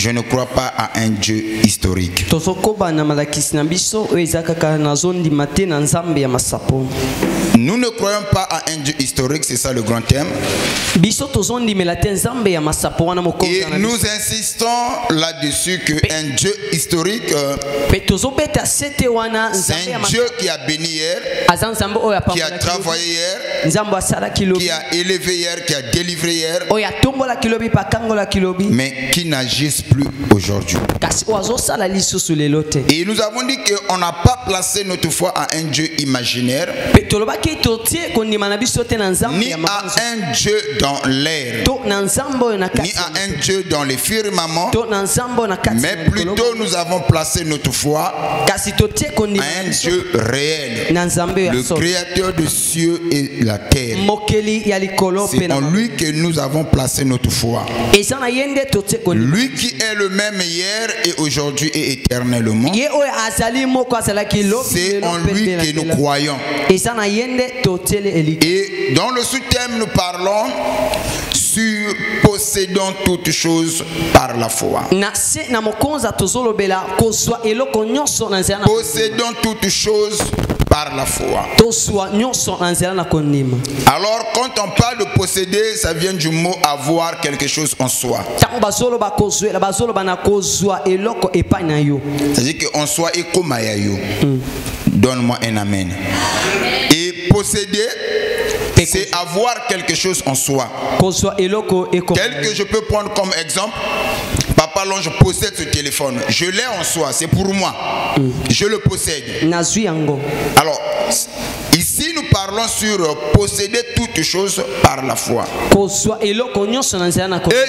Je ne crois pas à un Dieu historique. Nous ne croyons pas à un Dieu historique, c'est ça le grand thème. Et nous insistons là-dessus qu'un Dieu historique, c'est un Dieu qui a béni hier, qui a travaillé hier, qui a élevé hier, qui a délivré hier, mais qui n'agisse plus aujourd'hui. Et nous avons dit qu'on n'a pas placé notre foi à un Dieu imaginaire, ni à un Dieu dans l'air, ni à un Dieu dans les firmaments, mais plutôt nous avons placé notre foi à un Dieu réel, le créateur des cieux et la terre. C'est en lui que nous avons placé notre foi. Lui qui est le même hier et aujourd'hui et éternellement. C'est en lui que nous croyons. Et dans le sous-thème, nous parlons sur possédant toutes choses par la foi. Possédant toutes choses par la foi. Alors quand on parle de posséder, ça vient du mot avoir quelque chose en soi. C'est-à-dire qu'en soi et comme donne-moi un amen. Et posséder, c'est avoir quelque chose en soi. Tel que je peux prendre comme exemple. Papa, je possède ce téléphone. Je l'ai en soi, c'est pour moi. Je le possède. Alors, ici nous parlons sur posséder toutes choses par la foi. Et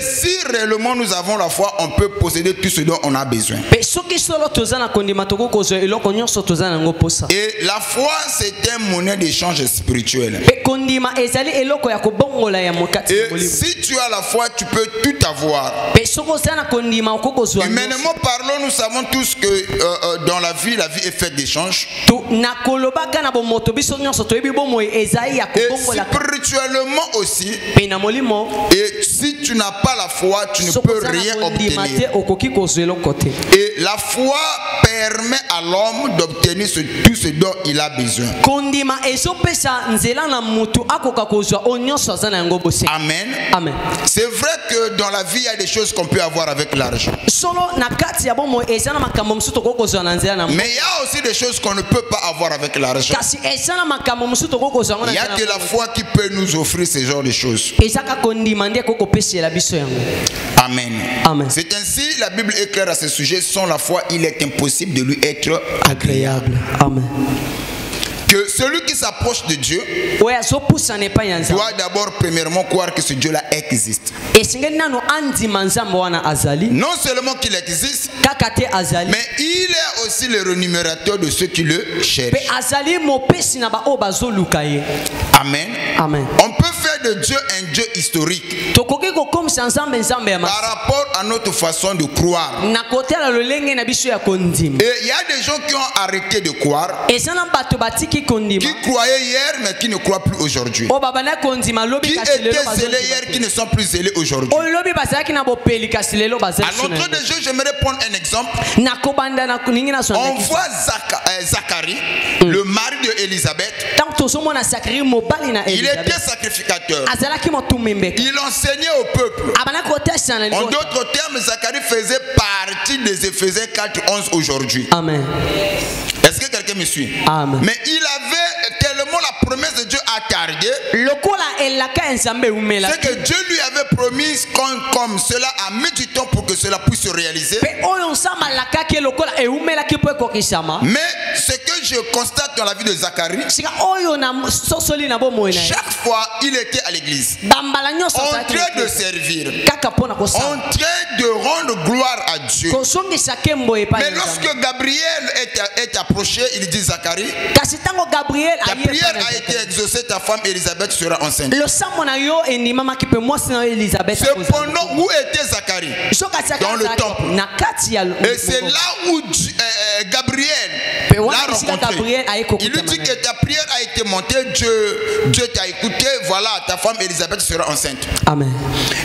si réellement nous avons la foi, on peut posséder tout ce dont on a besoin. Et la foi, c'est un monnaie d'échange spirituel. Et si tu as la foi, tu peux tout avoir. Humainement parlant, nous savons tous que dans la vie est faite d'échanges. Et spirituellement aussi. Et si tu n'as pas la foi, tu ne peux rien obtenir. Et la foi permet à l'homme d'obtenir tout ce dont il a besoin. Amen. Amen. C'est vrai que dans la vie, il y a des choses qu'on peut avoir avec l'argent. Mais il y a aussi des choses qu'on ne peut pas avoir avec l'argent. Il n'y a que la foi qui peut nous offrir ce genre de choses. Amen. Amen. C'est ainsi, la Bible est claire à ce sujet. Sans la foi, il est impossible de lui être agréable. Amen. Que celui qui s'approche de Dieu doit d'abord premièrement croire que ce Dieu-là existe. Non seulement qu'il existe, mais il est aussi le rémunérateur de ceux qui le cherchent. Amen. Amen. On peut faire de Dieu un Dieu historique par rapport à notre façon de croire. Et il y a des gens qui ont arrêté de croire, qui croyaient hier mais qui ne croient plus aujourd'hui, qui étaient zélés hier qui ne sont plus zélés aujourd'hui. À l'entrée des jeux, j'aimerais prendre un exemple. On voit Zacharie, le mari de Élisabeth. Il était sacrificateur. Il enseignait au peuple. En d'autres termes, Zacharie faisait partie des Éphésiens 4:11 aujourd'hui. Amen. Est-ce que quelqu'un me suit? Amen. Mais il avait tellement la promesse de Dieu a tardé. C'est que Dieu lui avait promis comme cela a mis du temps pour que cela puisse se réaliser. Mais ce que je constate dans la vie de Zacharie, chaque fois il était à l'église, en train de servir, en train de rendre gloire à Dieu. Mais lorsque Gabriel est approché, il dit Zacharie, ta prière a été exaucée, ta femme Élisabeth sera enceinte. Cependant, où était Zacharie? Dans le temple. Et c'est là où Gabriel l'a rencontré. Il lui dit que ta prière a été montée, Dieu t'a écouté, voilà, ta femme Élisabeth sera enceinte. Amen.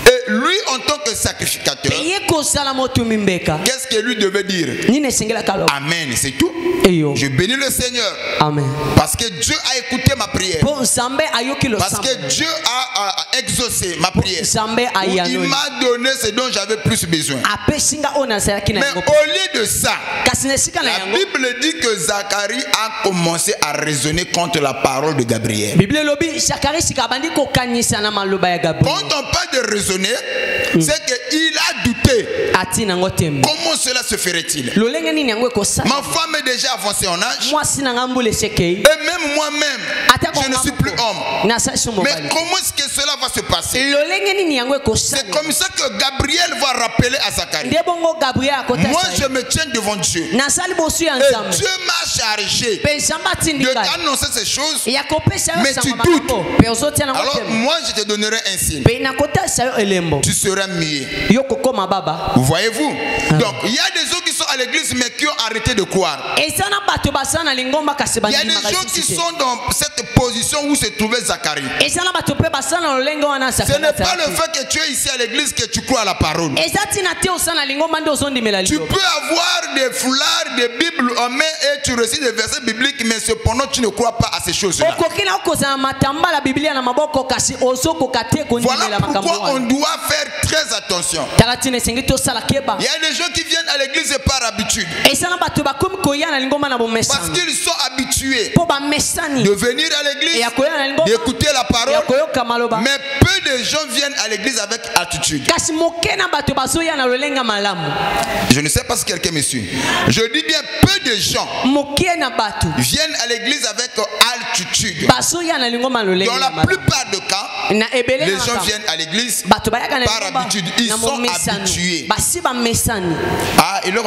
Et lui, en tant que sacrificateur, Qu'est-ce que lui devait dire? Amen, c'est tout. Je bénis le Seigneur. Amen. Parce que Dieu a écouté ma prière. Parce que Dieu a exaucé ma prière. Il m'a donné ce dont j'avais plus besoin. Mais au lieu de ça, la Bible dit que Zacharie a commencé à raisonner contre la parole de Gabriel. Quand on parle de raisonner, c'est qu'il a douté. Comment cela se ferait-il? Ma femme est déjà avancée en âge. Et même moi-même, je ne suis plus homme. Mais comment est-ce que cela va se passer? C'est comme ça que Gabriel va rappeler à Zacharie. Moi, je me tiens devant Dieu. Et Dieu m'a chargé de t'annoncer ces choses. Mais tu doutes. Alors moi, je te donnerai un signe. Tu seras muet. Voyez-vous? Donc, il y a des gens qui sont à l'église mais qui ont arrêté de croire. Il y a des gens qui sont dans cette position où se trouvait Zacharie. Ce n'est pas le fait que tu es ici à l'église que tu crois à la parole. Tu peux avoir des foulards, des bibles en main et tu récites des versets bibliques, mais cependant tu ne crois pas à ces choses-là. Voilà pourquoi on doit faire très attention. Il y a des gens qui viennent à l'église par habitude. Parce qu'ils sont habitués de venir à l'église, d'écouter la parole. Mais peu de gens viennent à l'église avec attitude. Je ne sais pas si quelqu'un me suit. Je dis bien peu de gens viennent à l'église avec altitude. Dans la plupart des cas, les gens viennent à l'église par habitude. Ils sont habitués. Ah, et là,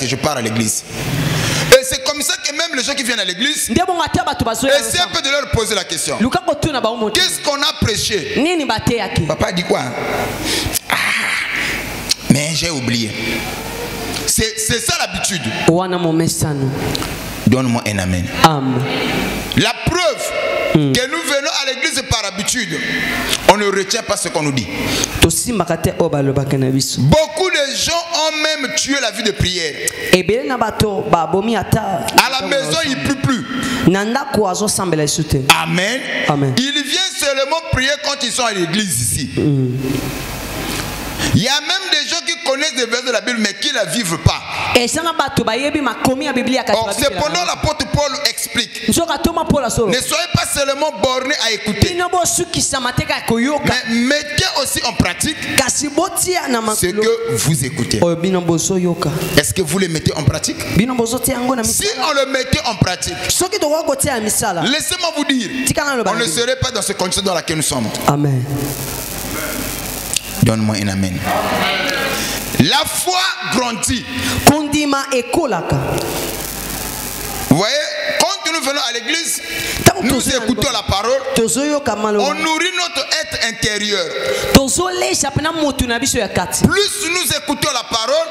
je pars à l'église. Et c'est comme ça que même les gens qui viennent à l'église, essayez un peu de leur poser la question. Qu'est-ce qu'on a prêché? Papa dit quoi? Ah, mais j'ai oublié. C'est ça l'habitude. Donne-moi un amen. La preuve que nous venons à l'église par habitude, on ne retient pas ce qu'on nous dit. Beaucoup de gens ont même tué la vie de prière. À la maison, il ne pleut plus. Amen. Ils viennent seulement prier quand ils sont à l'église ici. Il y a même des gens qui connaissent des versets de la Bible mais qui ne la vivent pas. Or, cependant, l'apôtre Paul explique. Ne soyez pas seulement bornés à écouter, mais mettez aussi en pratique ce que vous écoutez. Est-ce que vous le mettez en pratique? Si on le mettait en pratique, laissez-moi vous dire, on ne serait pas dans ce condition dans laquelle nous sommes. Amen. Donne-moi un amen. La foi grandit. Vous voyez, quand nous venons à l'église, nous écoutons la parole, on nourrit notre être intérieur. Plus nous écoutons la parole,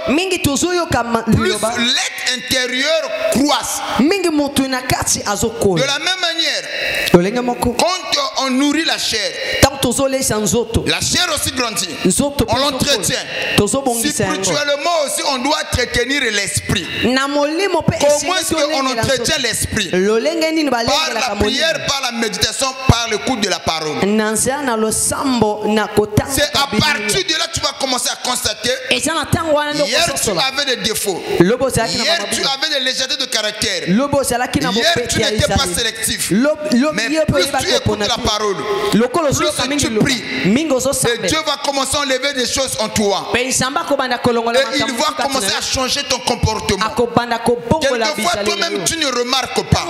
plus l'être intérieur croisse. De la même manière, quand on nourrit la chair aussi grandit. On l'entretient. Spirituellement aussi, on doit entretenir l'esprit. Comment est-ce qu'on entretient l'esprit? Par la prière, par la méditation, par le coup de la parole. C'est à partir de là que tu vas commencer à constater. Hier, tu avais des défauts. Hier, tu avais des légèretés de caractère. Hier, tu n'étais pas sélectif. Mais plus tu écoutes la parole, plus tu pries, et Dieu va commencer à enlever des choses en toi. Et il va commencer à changer ton comportement. Quelquefois, toi-même, tu ne remarques pas.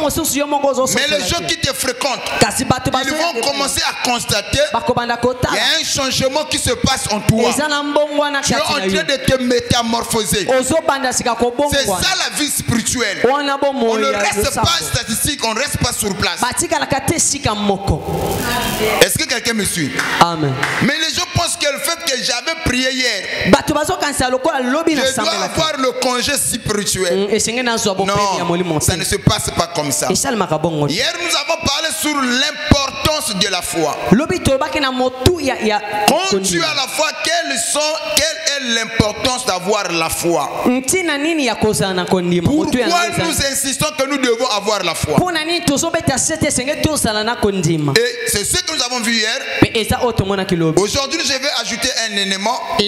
Mais les gens qui te fréquentent, ils vont commencer à constater qu'il y a un changement qui se passe en toi. Tu es en train de te métamorphoser. C'est ça la vie spirituelle. On ne reste pas statistique, on ne reste pas sur place. Est-ce que quelqu'un me suit? Amen. Mais les gens pensent que le fait que j'avais prié hier. Je dois avoir le congé spirituel. Non, ça ne se passe pas comme ça. Hier, nous avons parlé sur l'importance de la foi. Quand tu as la foi, quelle est l'importance d'avoir la foi? Pourquoi nous insistons que nous devons avoir la foi? Et c'est ce que nous avons vu hier. Aujourd'hui, je vais ajouter un élément sur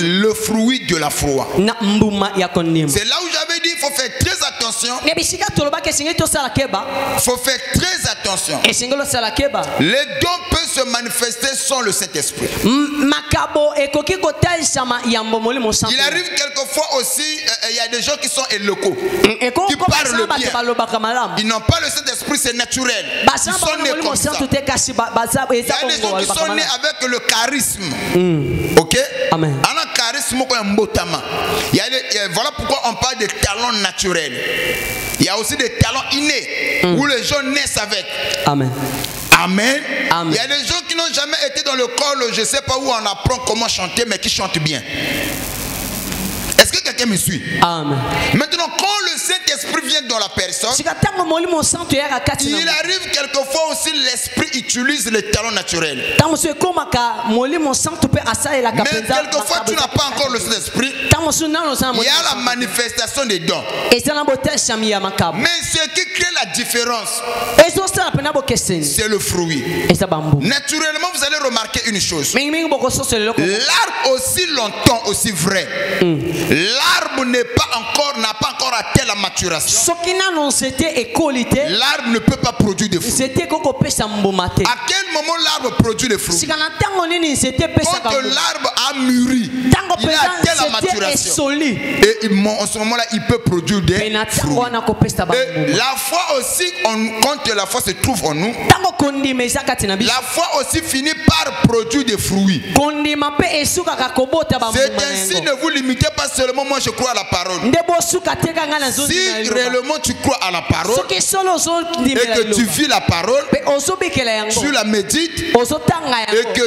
le fruit de la foi. C'est là où j'avais dit il faut faire très attention. Il faut faire très attention. Les dons peuvent se manifester sans le Saint-Esprit. Il arrive quelquefois aussi, il y a des gens qui sont éloquents, qui parlent bien. Ils n'ont pas le Saint-Esprit, c'est naturel. Ils sont nés comme ça. Il y a des gens qui sont nés avec le charisme. Ok? Amen. Voilà pourquoi on parle de talents naturels. Il y a aussi des talents innés où les gens naissent avec. Amen. Amen. Amen. Il y a des gens qui n'ont jamais été dans le corps, je ne sais pas où on apprend comment chanter, mais qui chantent bien. Est-ce que quelqu'un me suit? Amen. Maintenant, quand le Saint-Esprit vient dans la personne, il arrive quelquefois aussi l'Esprit utilise les talents naturels. Mais quelquefois tu n'as pas encore le Saint-Esprit. Il y a la manifestation des dons. Mais ce qui crée la différence, c'est le fruit. Naturellement, vous allez remarquer une chose. L'arbre aussi longtemps, aussi vrai. L'arbre n'a pas encore atteint la maturation. L'arbre ne peut pas produire de fruits. À quel moment l'arbre produit des fruits? Quand l'arbre a mûri, il a atteint la maturation. Et en ce moment-là, il peut produire des fruits. Et la foi aussi, quand la foi se trouve en nous, la foi aussi finit par produire des fruits. C'est ainsi, ne vous limitez pas seulement, moi je crois à la parole. Si réellement tu crois à la parole et que tu vis la parole, tu la médites et que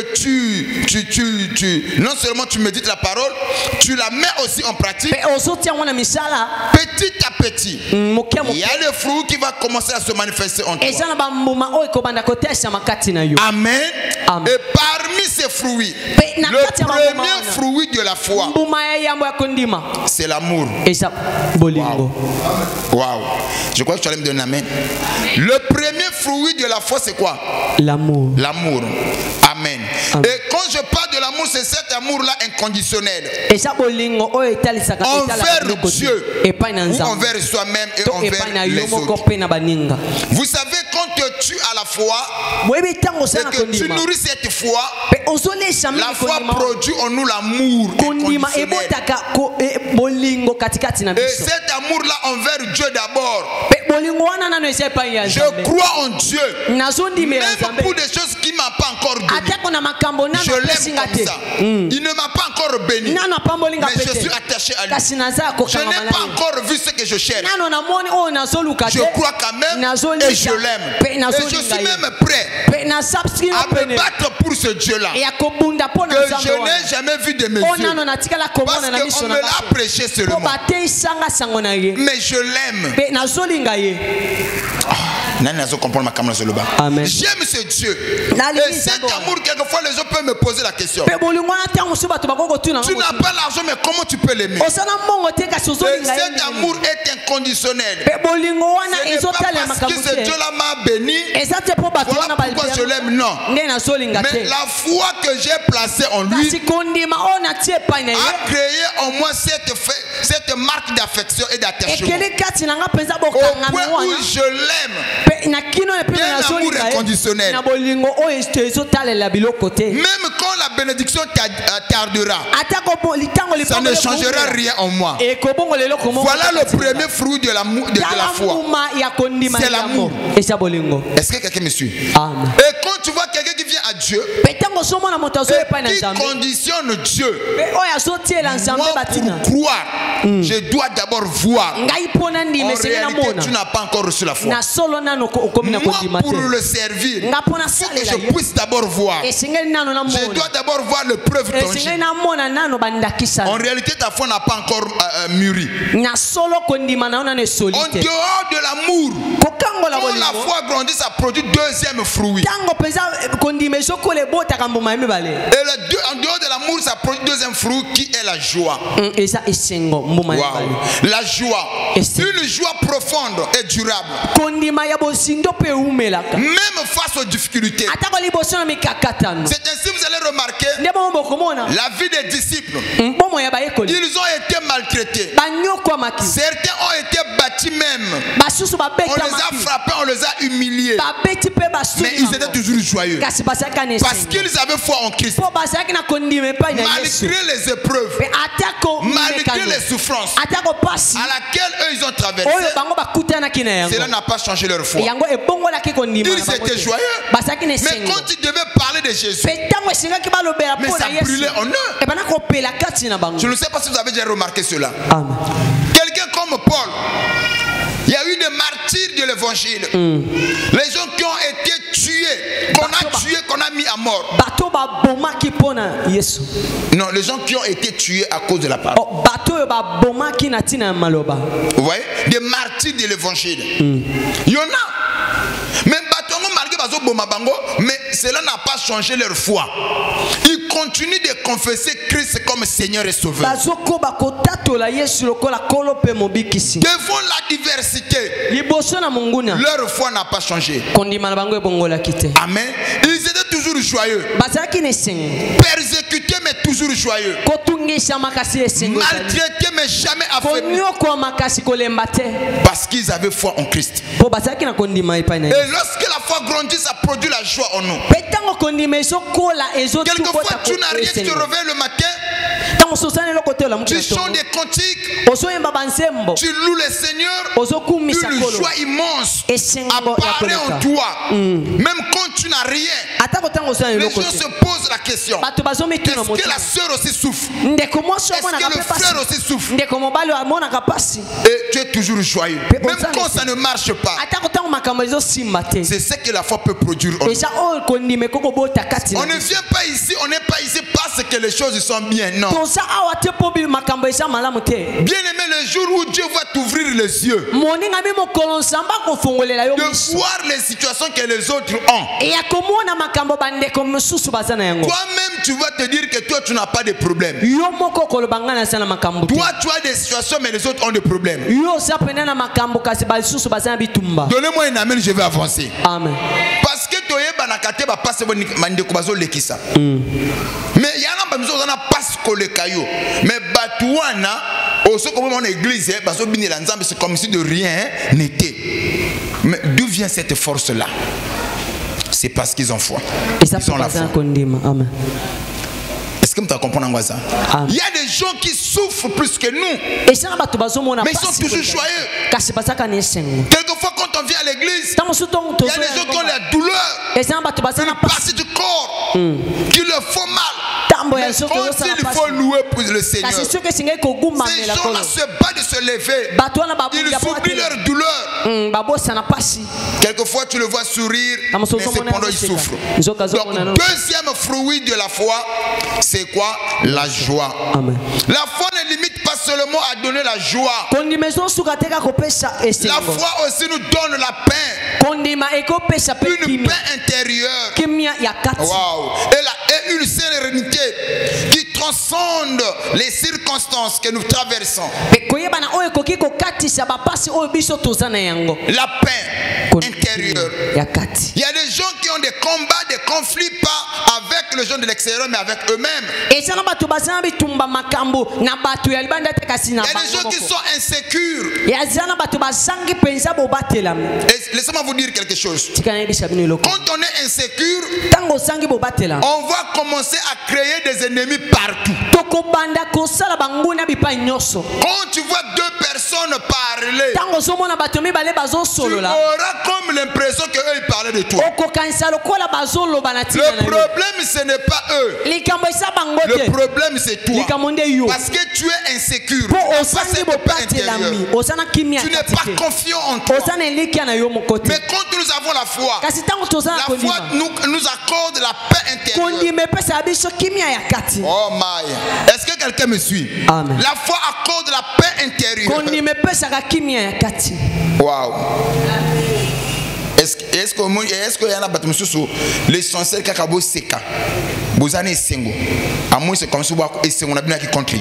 non seulement tu médites la parole, tu la mets aussi en pratique. Petit à petit, il y a le fruit qui va commencer à se manifester en toi. Amen. Et parmi ces fruits, le premier fruit de la foi, c'est l'amour. Wow. Je crois que tu allais me donner un amen. Le premier fruit de la foi, c'est quoi? L'amour. L'amour. Amen. Et quand je parle de l'amour, c'est cet amour-là inconditionnel. Envers Dieu, ou envers soi-même et envers les autres. Vous savez, quand tu as la foi et que tu nourris cette foi, la foi produit en nous l'amour inconditionnel. Et cet amour-là envers Dieu d'abord. Je crois en Dieu. Même pour des choses qu'il ne m'a pas encore données. Je l'aime comme ça. Il ne m'a pas encore béni. Mais je suis attaché à lui. Je n'ai pas encore vu ce que je cherche. Je crois quand même et je l'aime. Et je suis même prêt à me battre pour ce Dieu-là. Que je n'ai jamais vu de mes yeux. Parce qu'on me l'a prêché seulement. Mais je l'aime. J'aime ce Dieu. Et cet amour, quelquefois les gens peuvent me poser la question. Tu n'as pas l'argent, mais comment tu peux l'aimer? Cet amour est inconditionnel. Ce n'est pas parce que ce Dieu-là m'a béni, voilà pourquoi je l'aime. Non. Mais la foi que j'ai placée en lui a créé en moi cette marque d'affection et d'attachement. Au point où je l'aime. Un amour inconditionnel. Même quand la bénédiction tardera, ça ne changera rien en moi. Voilà le premier fruit de la foi. C'est l'amour. Est-ce que quelqu'un me suit? Et quand tu vois quelqu'un qui vient à Dieu et qui conditionne Dieu. Moi, pour croire, je dois d'abord voir. En réalité, tu n'as pas encore reçu la foi. Moi, pour le servir, il faut que je puisse d'abord voir. Je dois d'abord voir le preuve tangible. En réalité, ta foi n'a pas encore mûri. En dehors de l'amour, quand la foi grandit, ça produit deuxième fruit. Et en dehors de l'amour, ça produit deuxième fruit qui est la joie. Wow. La joie, une joie profonde et durable. Même face aux difficultés. C'est ainsi vous allez remarquer la vie des disciples. Ils ont été maltraités. Certains ont été battus même. On les a frappés, on les a humiliés. Mais ils étaient toujours joyeux. Parce qu'ils avaient foi en Christ. Malgré les épreuves, malgré les souffrances à laquelle eux ils ont traversé, cela n'a pas changé leur foi. Ils étaient joyeux. Mais quand ils devaient parler de Jésus, mais ça brûlait en eux. Je ne sais pas si vous avez déjà remarqué cela. Quelqu'un comme Paul, il y a eu des martyrs de l'évangile. Les gens qui ont été tués, qu'on a tués, qu'on a mis à mort. Non, les gens qui ont été tués à cause de la parole. Vous voyez, des martyrs de l'évangile. Il y en a. Même mais cela n'a pas changé leur foi. Ils continuent de confesser Christ comme Seigneur et Sauveur. Devant la diversité, leur foi n'a pas changé. Amen. Ils étaient toujours joyeux. Persécutés mais toujours joyeux. Maltraités mais jamais affaiblis. Parce qu'ils avaient foi en Christ. Et lorsque la foi grandit, ça produit la joie en nous. Quelquefois, tu n'as rien, tu te réveilles le matin, tu chantes des cantiques, tu loues le Seigneur, une joie immense apparaît en toi. Même quand tu n'as rien, les gens se posent la question: est-ce que la sœur aussi souffre? Est-ce que le frère aussi souffre? Et tu es toujours joyeux. Même quand ça ne marche pas. C'est ce que la foi peut produire en nous. On ne vient pas ici, on n'est pas ici parce que les choses sont bien. Non. Bien aimé, le jour où Dieu va t'ouvrir les yeux, de voir les situations que les autres ont, toi-même tu vas te dire que toi tu n'as pas de problème. Toi tu as des situations mais les autres ont des problèmes. Donnez-moi un amen, je vais avancer. Amen. Parce que tu es banakate ba passe mandeko bazo lekisa. Mais yana ba mizo na passe ko le caillou. Mais batuana oso comme mon église bazo binela nzambe, c'est comme si de rien n'était. Mais d'où vient cette force là? C'est parce qu'ils ont foi. Ils ont la foi. Est-ce que tu comprends ça? Il y a des gens qui souffrent plus que nous, mais ils sont toujours joyeux. Quelquefois quand on vient à l'église, il y a des gens qui ont la douleur, une partie du corps qui leur font mal. Mais quand il faut louer pour le Seigneur, ces gens-là se battent de se lever. Ils oublient leur douleur. Quelquefois tu le vois sourire, mais cependant il souffre. Donc deuxième fruit de la foi, c'est quoi? La joie. Amen. La foi ne limite pas seulement à donner la joie. La foi aussi nous donne la paix. Une paix intérieure. Wow. Et une sérénité qui transcende les circonstances que nous traversons. La paix intérieure. Il y a des gens qui ont des combats, des conflits pas avec les gens de l'extérieur, mais avec eux-mêmes. Il y a des gens qui sont insécures. Laissez-moi vous dire quelque chose. Quand on est insécure, on va commencer à créer des ennemis partout. Quand tu vois deux personnes parler, tu auras comme l'impression qu'eux ils parlaient de toi. Le problème ce n'est pas eux. Le problème c'est toi. Parce que tu es insécure. Tu n'es pas confiant en toi. Mais quand nous avons la foi nous accorde la paix intérieure. Oh my. Est-ce que quelqu'un me suit? Amen. La foi accorde la paix intérieure. Wow. Est-ce qu'il y a l'essentiel qui a été seka? Vous avez sengo. À moi c'est comme si on a bien qui contre.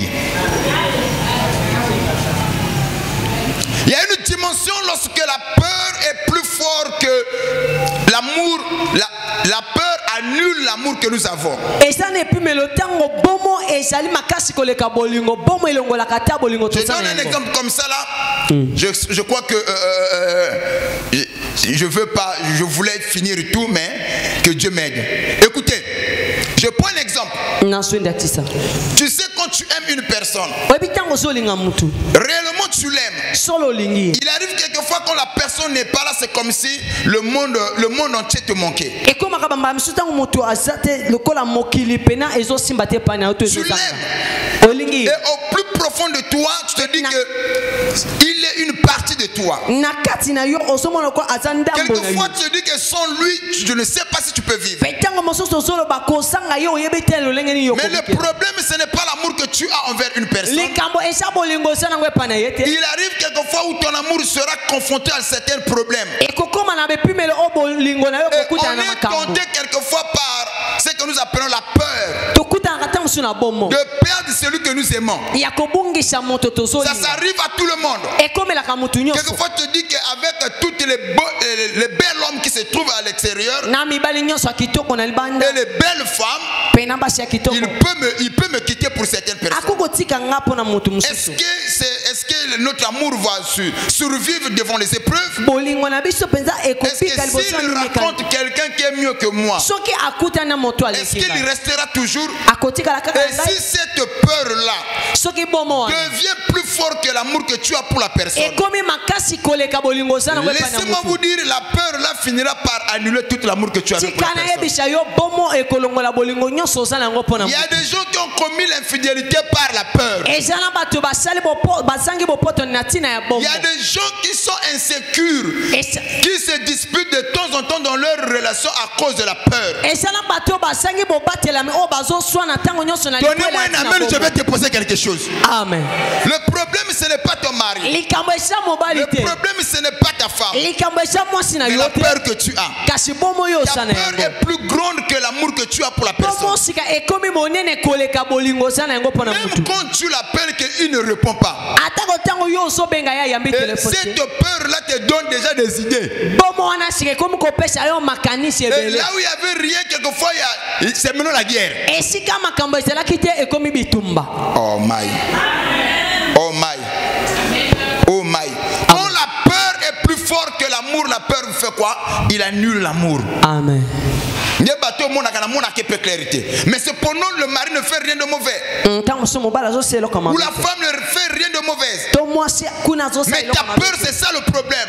Il y a une dimension lorsque la peur est plus forte que l'amour. La peur annule l'amour que nous avons. Je donne un exemple comme ça là. Je crois que je voulais finir tout, mais que Dieu m'aide. Écoutez, je prends un exemple. Tu sais, quand tu aimes une personne, réellement tu l'aimes. Il arrive quelquefois quand la personne n'est pas là, c'est comme si le monde entier te manquait. Tu l'aimes. Et au plus profond de toi, tu te dis que il est une partie de toi. Quelquefois tu te dis que sans lui, je ne sais pas si tu peux vivre. Mais le problème, ce n'est pas l'amour que tu as envers une personne. Il arrive quelquefois où ton amour sera confronté à certains problèmes. Et on est tenté quelquefois par ce que nous appelons la peur. De perdre celui que nous aimons. Ça s'arrive à tout le monde. Quelquefois tu te dis qu'avec toutes les belles hommes qui se trouvent à l'extérieur et les belles femmes, il peut me quitter pour certaines personnes. Est-ce que notre amour va survivre devant les épreuves? Est-ce que s'il rencontre quelqu'un qui est mieux que moi, est-ce qu'il restera toujours? Et si cette peur-là devient plus fort que l'amour que tu as pour la personne, laissez-moi vous dire, la peur-là finira par annuler tout l'amour que tu as pour la personne. Il y a des gens qui ont commis l'infidélité par la peur. Il y a des gens qui sont insécures, qui se disputent de temps en temps dans leur relation à cause de la peur. Donnez-moi un amen, je vais te poser quelque chose. Amen. Le problème, ce n'est pas ton mari. Le problème, ce n'est pas ta femme. Mais la peur que tu as. Ta peur est plus grande que l'amour que tu as pour la personne. Même quand tu l'appelles, qu'il ne répond pas. Et cette peur-là te donne déjà des idées. Et là où il n'y avait rien, quelquefois, c'est maintenant la guerre. Oh my. Oh my. Oh my. Quand la peur est plus forte que l'amour, la peur fait quoi? Il annule l'amour. Amen. Mais cependant, le mari ne fait rien de mauvais. Ou la femme ne fait rien de mauvais. Mais ta peur, c'est ça le problème.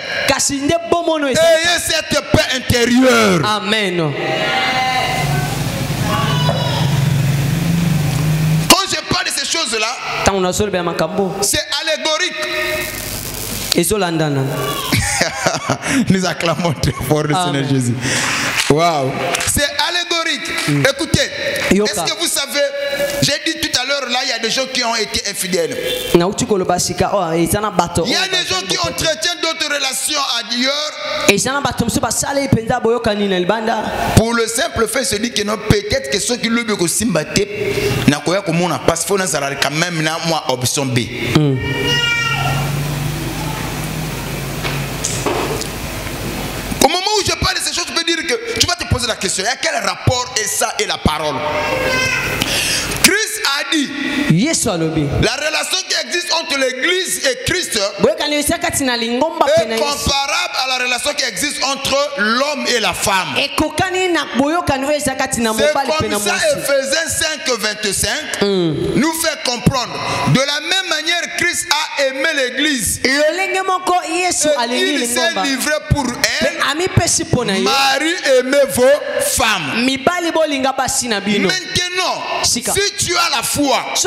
Ayez cette paix intérieure. Amen. Quand je parle de ces choses-là, c'est allégorique. Nous acclamons très fort le Seigneur Jésus. Waouh. C'est allégorique. Écoutez, est-ce que vous savez, j'ai dit tout à l'heure, là, il y a des gens qui ont été infidèles. Il y a des gens qui entretiennent d'autres relations ailleurs. Pour le simple fait, se dit que non, peut-être que ceux qui l'ont aussi battu, n'a pas comme on a pas, faut quand même na moi option B. Au moment où je parle de ces choses, je peux dire que tu vas te poser poser la question, il y a quel rapport est ça et la parole? Christ a dit, la relation qui existe entre l'église et Christ est comparable à la relation qui existe entre l'homme et la femme. C'est comme ça, Ephésiens 5:25 nous fait comprendre. De la même manière, Christ a aimé l'église. Il s'est livré pour elle. Marie, aimez vos femmes. Maintenant, si tu as la foi et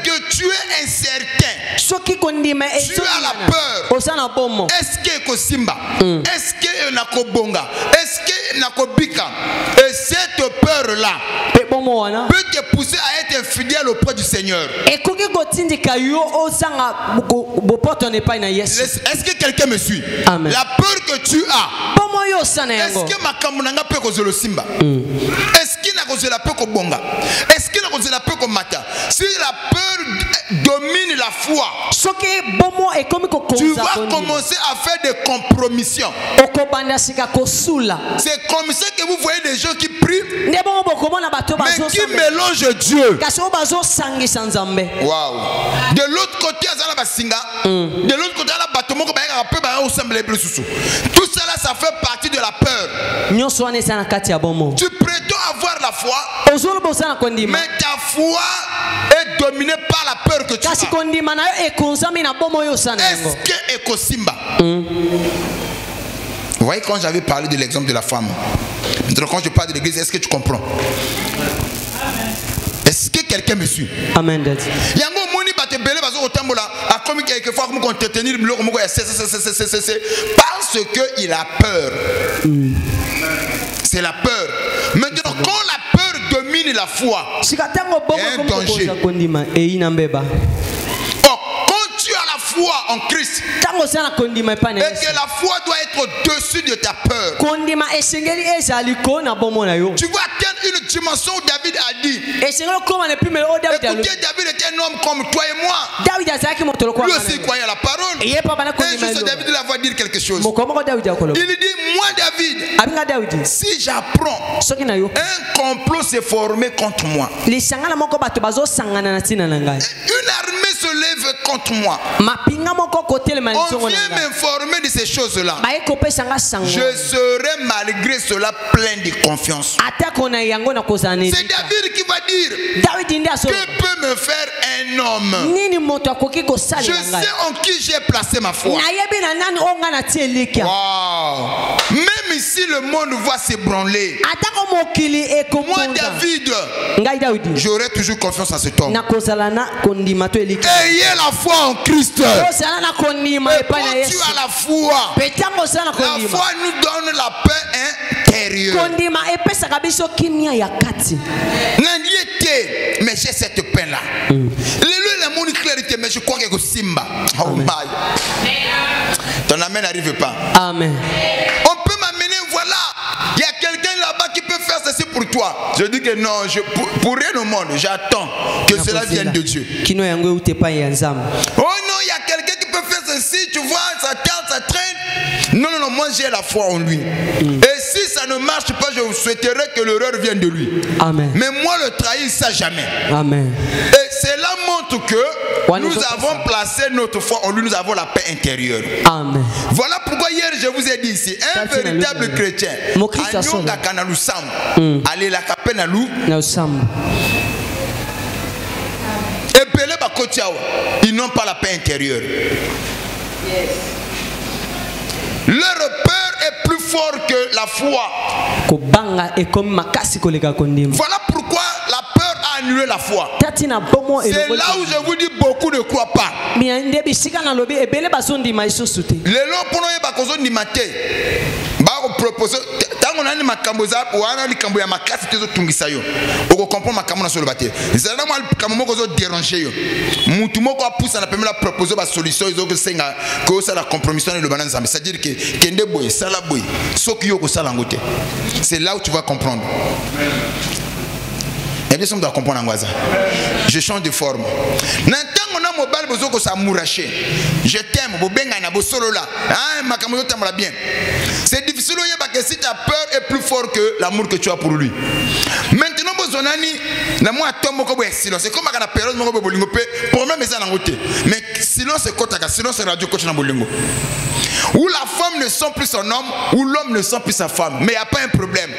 que tu es incertain, tu as la peur, est-ce que Kosimba, est-ce que Nakobonga, est-ce que Nakobika, et cette peur-là peut te pousser à être infidèle auprès du Seigneur. Est-ce que quelqu'un me suit? Amen. La peur que tu as, est-ce que Makamunanga peut causer le Simba? Est-ce qu'il n'a causé la peur qu'au Bonga? Est-ce qu'il n'a causé la peur qu'au Mata? Si la peur domine la foi, tu vas commencer à faire des compromissions. C'est comme ça que vous voyez des gens qui prient, mais qui mélangent Dieu. Wow. De l'autre côté, de l'autre côté, tout cela, ça fait partie de la peur. Tu prétends avoir la foi, mais ta foi est dominée par la peur que tu as. Est-ce que Ekosimba? Vous voyez, quand j'avais parlé de l'exemple de la femme, quand je parle de l'église, est-ce que tu comprends? Est-ce que quelqu'un me suit? Amen. Parce qu'il a peur. C'est la peur. Maintenant, quand la peur domine la foi, il y a un danger. Tu as la foi en Christ et que la foi doit être au-dessus de ta peur. Tu vas atteindre une dimension où David a dit, écoutez, David était un homme comme toi et moi. Lui aussi croyait à la parole. Et juste David la voit dire quelque chose. Il dit, moi David, si j'apprends un complot s'est formé contre moi, une armée se lève contre moi, on vient m'informer de ces choses-là, je serai malgré cela plein de confiance. C'est David qui va dire, que peut me faire un homme? Je sais en qui j'ai placé ma foi. Wow. Même ici le monde va s'ébranler, moi David, j'aurai toujours confiance en cet homme. Ayez la foi en Christ. Et quand tu as la foi nous donne la paix intérieure. Mais j'ai cette peine là. Mais je crois que c'est Simba. Oh my. Ton amen n'arrive pas. Amen. On peut m'amener, voilà. Il y a quelqu'un là-bas qui peut faire ceci pour toi. Je dis que non, pour rien au monde, j'attends que cela vienne de Dieu. Oh non, il y a quelqu'un qui peut faire ceci, tu vois, ça tarde, ça traîne. Non, non, non, moi j'ai la foi en lui. Et si ça ne marche pas, je souhaiterais que l'erreur vienne de lui. Amen. Mais moi, le trahir, ça jamais. Amen. Et cela montre que nous avons placé notre foi en lui, nous avons la paix intérieure. Amen. Voilà pourquoi hier je vous ai dit ici, un véritable chrétien, allez la capena lou. Ils n'ont pas la paix intérieure. Yes. Leur peur est plus forte que la foi. Voilà pourquoi la peur a annulé la foi. C'est là où je vous dis beaucoup ne croient pas. Les lois pour nous proposer tango nani makamboza wana likambo ya makasi tezo tungisa yo oko comprendre makambo na solo baté zana mal kamoko zo déranger yo mutu moko apusa na pemela proposer ba solution zo ko senga ko ça la compromission le banana nzambe, c'est à dire que kende boy sala boy soki yo ko sala ngote. C'est là où tu vas comprendre. Et bien, on doit comprendre. Je change de forme. Je t'aime, bien. C'est difficile parce que si ta peur est plus fort que l'amour que tu as pour lui. Maintenant, c'est comme la période mais silence c'est quoi, silence c'est radio coach na bolingo. Où la femme ne sent plus son homme, ou l'homme ne sent plus sa femme, mais il n'y a pas un problème.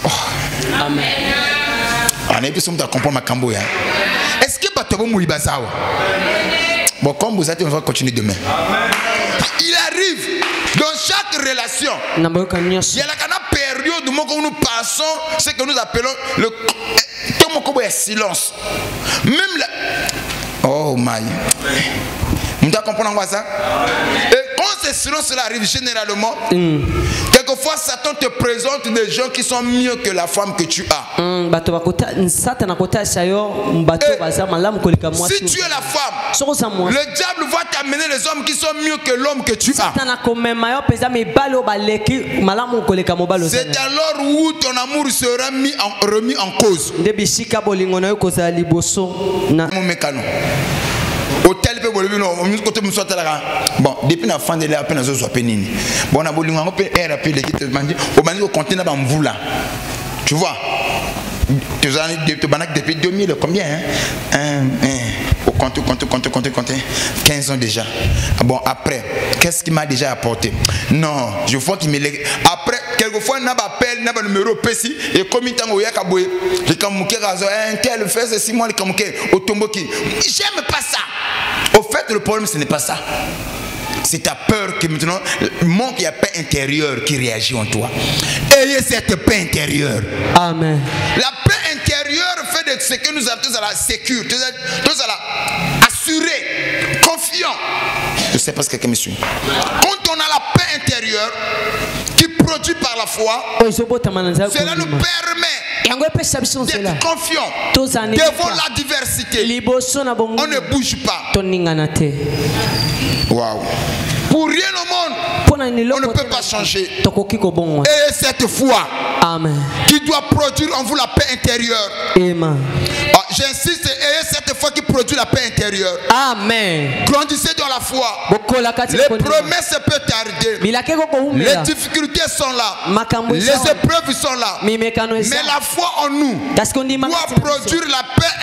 Oh. Amen. On est plus de comprendre ma cambo. Est-ce que Batobo Moulibazawa? Bon, comme vous êtes, on va continuer demain. Il arrive dans chaque relation. Il y a la période où nous passons ce que nous appelons le silence. Même la... Oh my. Vous comprenez ça? Et quand ce silence arrive généralement, quelquefois Satan te présente des gens qui sont mieux que la femme que tu as. Si tu es la femme, le diable va t'amener les hommes qui sont mieux que l'homme que tu as. C'est alors où ton amour sera remis en cause. Hôtel peut bon depuis la fin de l'air peine à pénine bon on a voulu un peu air rapide qui te demande au manier au conteneur dans tu vois tu as depuis 2000 combien compte 15 ans déjà. Bon après qu'est-ce qu'il m'a déjà apporté? Non, je vois qu'il me après quelquefois n'a pas appel n'a pas numéro PC et comme il t'envoie kaboué les kamouké razo un tel fait c'est 6 mois les kamouké au tomboki. J'aime pas ça. Au fait le problème ce n'est pas ça. C'est ta peur qui maintenant manque, il y a paix intérieure qui réagit en toi. Ayez cette paix intérieure. Amen. La paix intérieure fait de ce que nous avons tous à la sécurité, tous à la assuré, confiant. Je sais pas ce que quelqu'un me suit. Quand on a la paix intérieure qui produit par la foi, cela nous permet d'être confiant devant l'adversité. On ne bouge pas. Waouh. Pour rien au monde, on ne peut pas changer. Et cette foi qui doit produire en vous la paix intérieure. J'insiste, ayez cette foi qui produit la paix intérieure. Amen. Grandissez dans la foi. Les promesses peuvent tarder. Les difficultés sont là. Les épreuves sont là. Mais la foi en nous doit produire la paix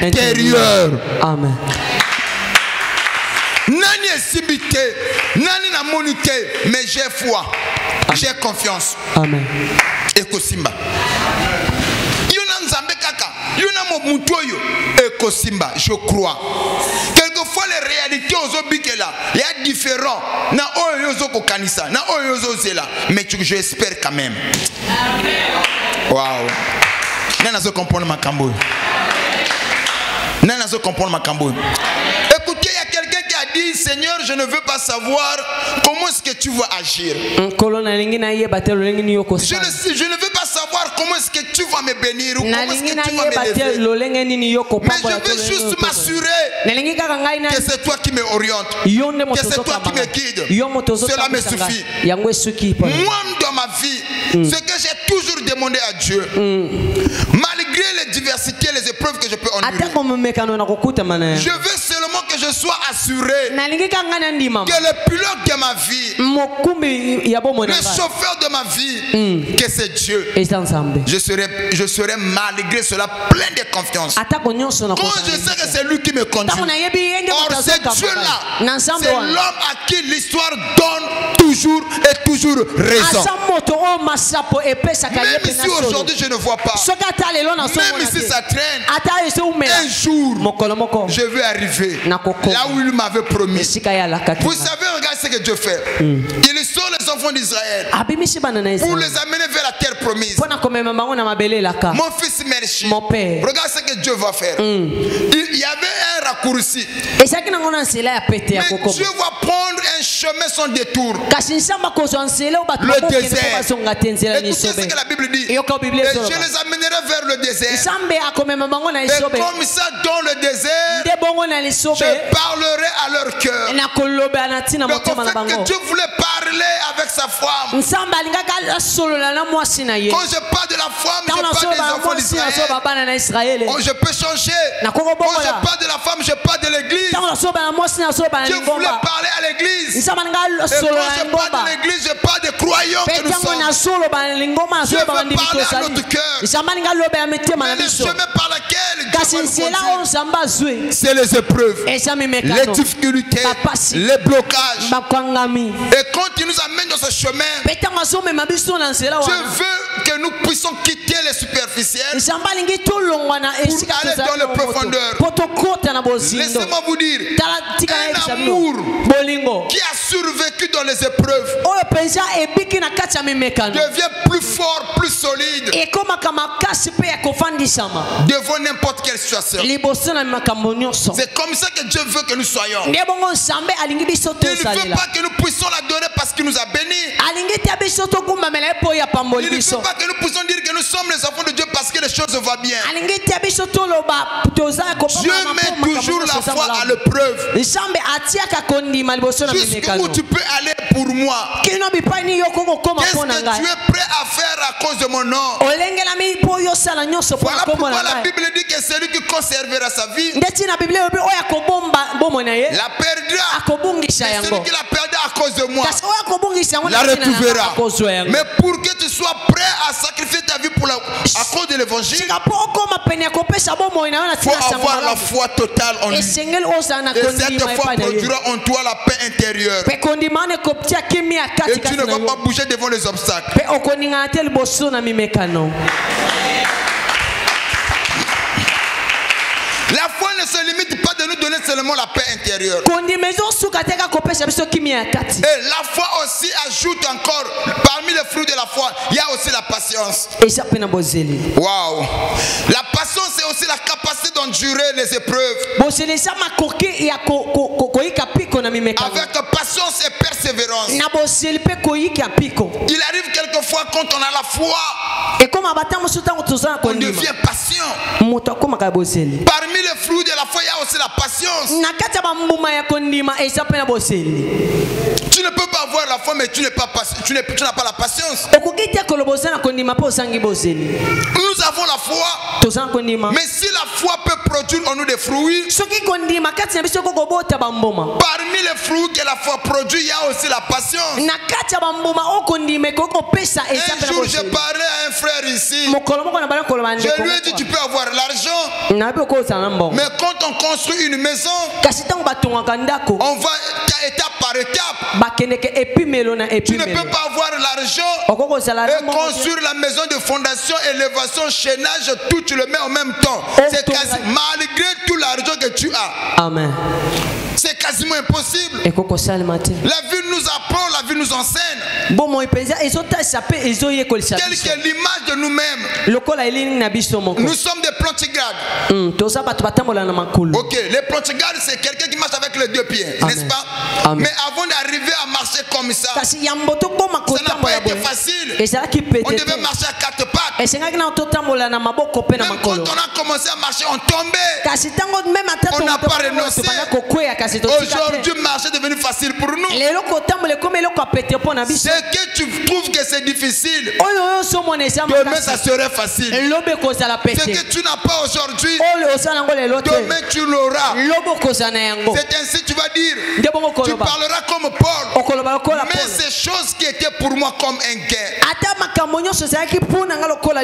intérieure. Amen. Nani est sibité, nani na monité, mais j'ai foi, j'ai confiance. Amen. Eko Simba. Yuna nzambe kaka, yuna momutoyo. Eko Simba, je crois. Quelquefois les réalités aux obiques là, il y a différents. Na oyozo kokanisa, na oyozo zela, mais j'espère quand même. Waouh. Nana zo comprendre ma cambo. Nana zo comprendre ma cambo. Écoutez, il y a quelqu'un qui a dit, Seigneur, je ne veux pas savoir comment est-ce que tu vas agir. Je ne veux pas savoir comment est-ce que tu vas me bénir ou comment est-ce que tu vas m'élever. Mais je veux juste m'assurer que c'est toi qui me orientes, que c'est toi qui me guides. Cela me suffit. Moi, dans ma vie, ce que j'ai toujours demandé à Dieu, malgré les diversités, les épreuves que je peux endurer, je veux seulement que je sois assuré que le pilote de ma vie, le chauffeur de ma vie, que c'est Dieu. Je serai malgré cela plein de confiance. Quand je sais que c'est lui qui me conduit. Or c'est Dieu-là, c'est l'homme à qui l'histoire donne toujours et toujours raison. Même si aujourd'hui je ne vois pas, même si ça traîne, un jour je vais arriver là où il m'avait promis. Vous savez, regardez ce que Dieu fait. Il sort les enfants d'Israël pour les amener vers la terre promise. Mon fils merci. Regarde ce que Dieu va faire. Il y avait un raccourci, mais Dieu va prendre un chemin sans détour. Le désert. Écoutez ce que la Bible dit. Et je les amènerai vers le désert. Et comme ça dans le désert, je parlerai à leur cœur. Donc au fait que Dieu voulait parler avec sa femme. Quand je parle de la la femme, je parle des enfants d'Israël. Oh, je peux changer. Quand je parle de la femme, je parle de l'église. Je voulais parler à l'église. Et quand je parle de l'église, je parle des croyants que nous sommes. Je veux parler à notre cœur. Mais le chemin par lequel Dieu va nous conduire, c'est les épreuves, les difficultés, les blocages. Et quand il nous amène dans ce chemin, je veux que nous puissions quitter les superficiels pour aller dans les profondeurs. Laissez-moi vous dire, un amour qui a survécu dans les épreuves devient plus fort, plus solide devant n'importe quelle situation. C'est comme ça que Dieu veut que nous soyons. Il ne veut pas que nous puissions l'adorer parce qu'il nous a bénis. Il ne veut pas que nous puissions dire que nous sommes les enfants de Dieu parce que les choses vont bien. Dieu met toujours la foi à l'épreuve. Jusqu'où tu peux aller pour moi? Qu'est-ce que tu es prêt à faire à cause de mon nom? Voilà pourquoi la Bible dit que celui qui conservera sa vie la perdra. Mais celui qui la perdra à cause de moi la retrouvera. Mais pour que tu sois prêt à sacrifier ta vie à cause de l'évangile, il faut avoir la foi totale en lui. Et cette foi produira en toi la paix intérieure. Et tu ne vas pas bouger devant les obstacles. La foi ne se limite pas de nous donner seulement la paix intérieure. Et la foi aussi ajoute encore, parmi les fruits de la foi, il y a aussi la patience. Waouh! La patience, c'est aussi la capacité d'endurer les épreuves. Avec patience et persévérance. Il arrive quelquefois quand on a la foi, on devient patient. Parmi les fruits de la foi, il y a aussi la patience. Tu ne peux pas avoir la foi, mais tu n'as pas la patience. Nous avons la foi, mais si la foi peut produire en nous des fruits, parmi les fruits que la foi produit, il y a aussi la patience. Un jour, j'ai parlé à un frère ici. Je lui ai dit, tu peux avoir l'argent, mais quand on construit une maison, on va étape par étape. Tu ne peux pas avoir l'argent et construire la maison de fondation, élévation, chaînage, tout tu le mets en même temps. C'est quasi, malgré tout l'argent que tu as. Amen. C'est quasiment impossible. La vie nous apprend, la vie nous enseigne. Quelle est l'image de nous-mêmes? Nous sommes des plantigrades. Ok, les plantigrades, c'est quelqu'un qui marche avec les deux pieds, n'est-ce pas? Amen. Mais avant d'arriver à marcher comme ça, ça n'a pas été facile. On devait marcher à quatre pattes. Même quand on a commencé à marcher, on tombait. On n'a pas renoncé. Aujourd'hui, marcher est devenu facile pour nous. Ce que tu trouves que c'est difficile, demain ça serait facile. Ce que tu n'as pas aujourd'hui, demain tu l'auras. C'est ainsi tu vas dire. Tu parleras comme Paul. Mais ces choses qui étaient pour moi comme un gain,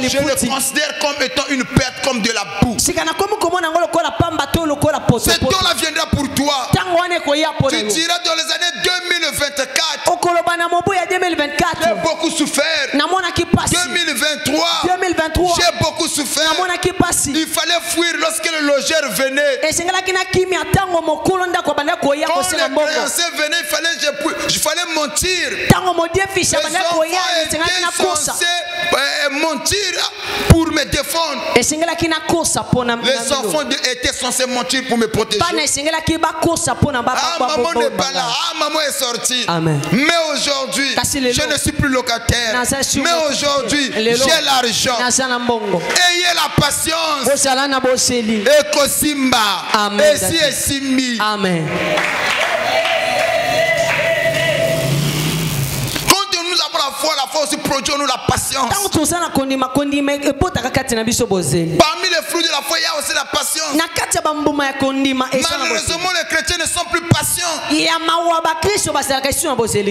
je le considère comme étant une perte, comme de la boue. Cette eau-là viendra pour toi. Tu diras dans les années 2024, j'ai beaucoup souffert. 2023, j'ai beaucoup souffert. Il fallait fuir lorsque le logeur venait. Quand les créanciers venaient, il fallait mentir. Les enfants étaient censés mentir pour me défendre. Les enfants étaient censés mentir pour me protéger. Maman n'est pas là, maman est sortie. Amen. Mais aujourd'hui, je ne suis plus locataire. Mais aujourd'hui, j'ai l'argent. Ayez la patience. Et Kosimba. Et si et Simi. Amen. fois aussi produit en nous la patience. Parmi les fruits de la foi, il y a aussi la patience. Malheureusement, les chrétiens ne sont plus patients.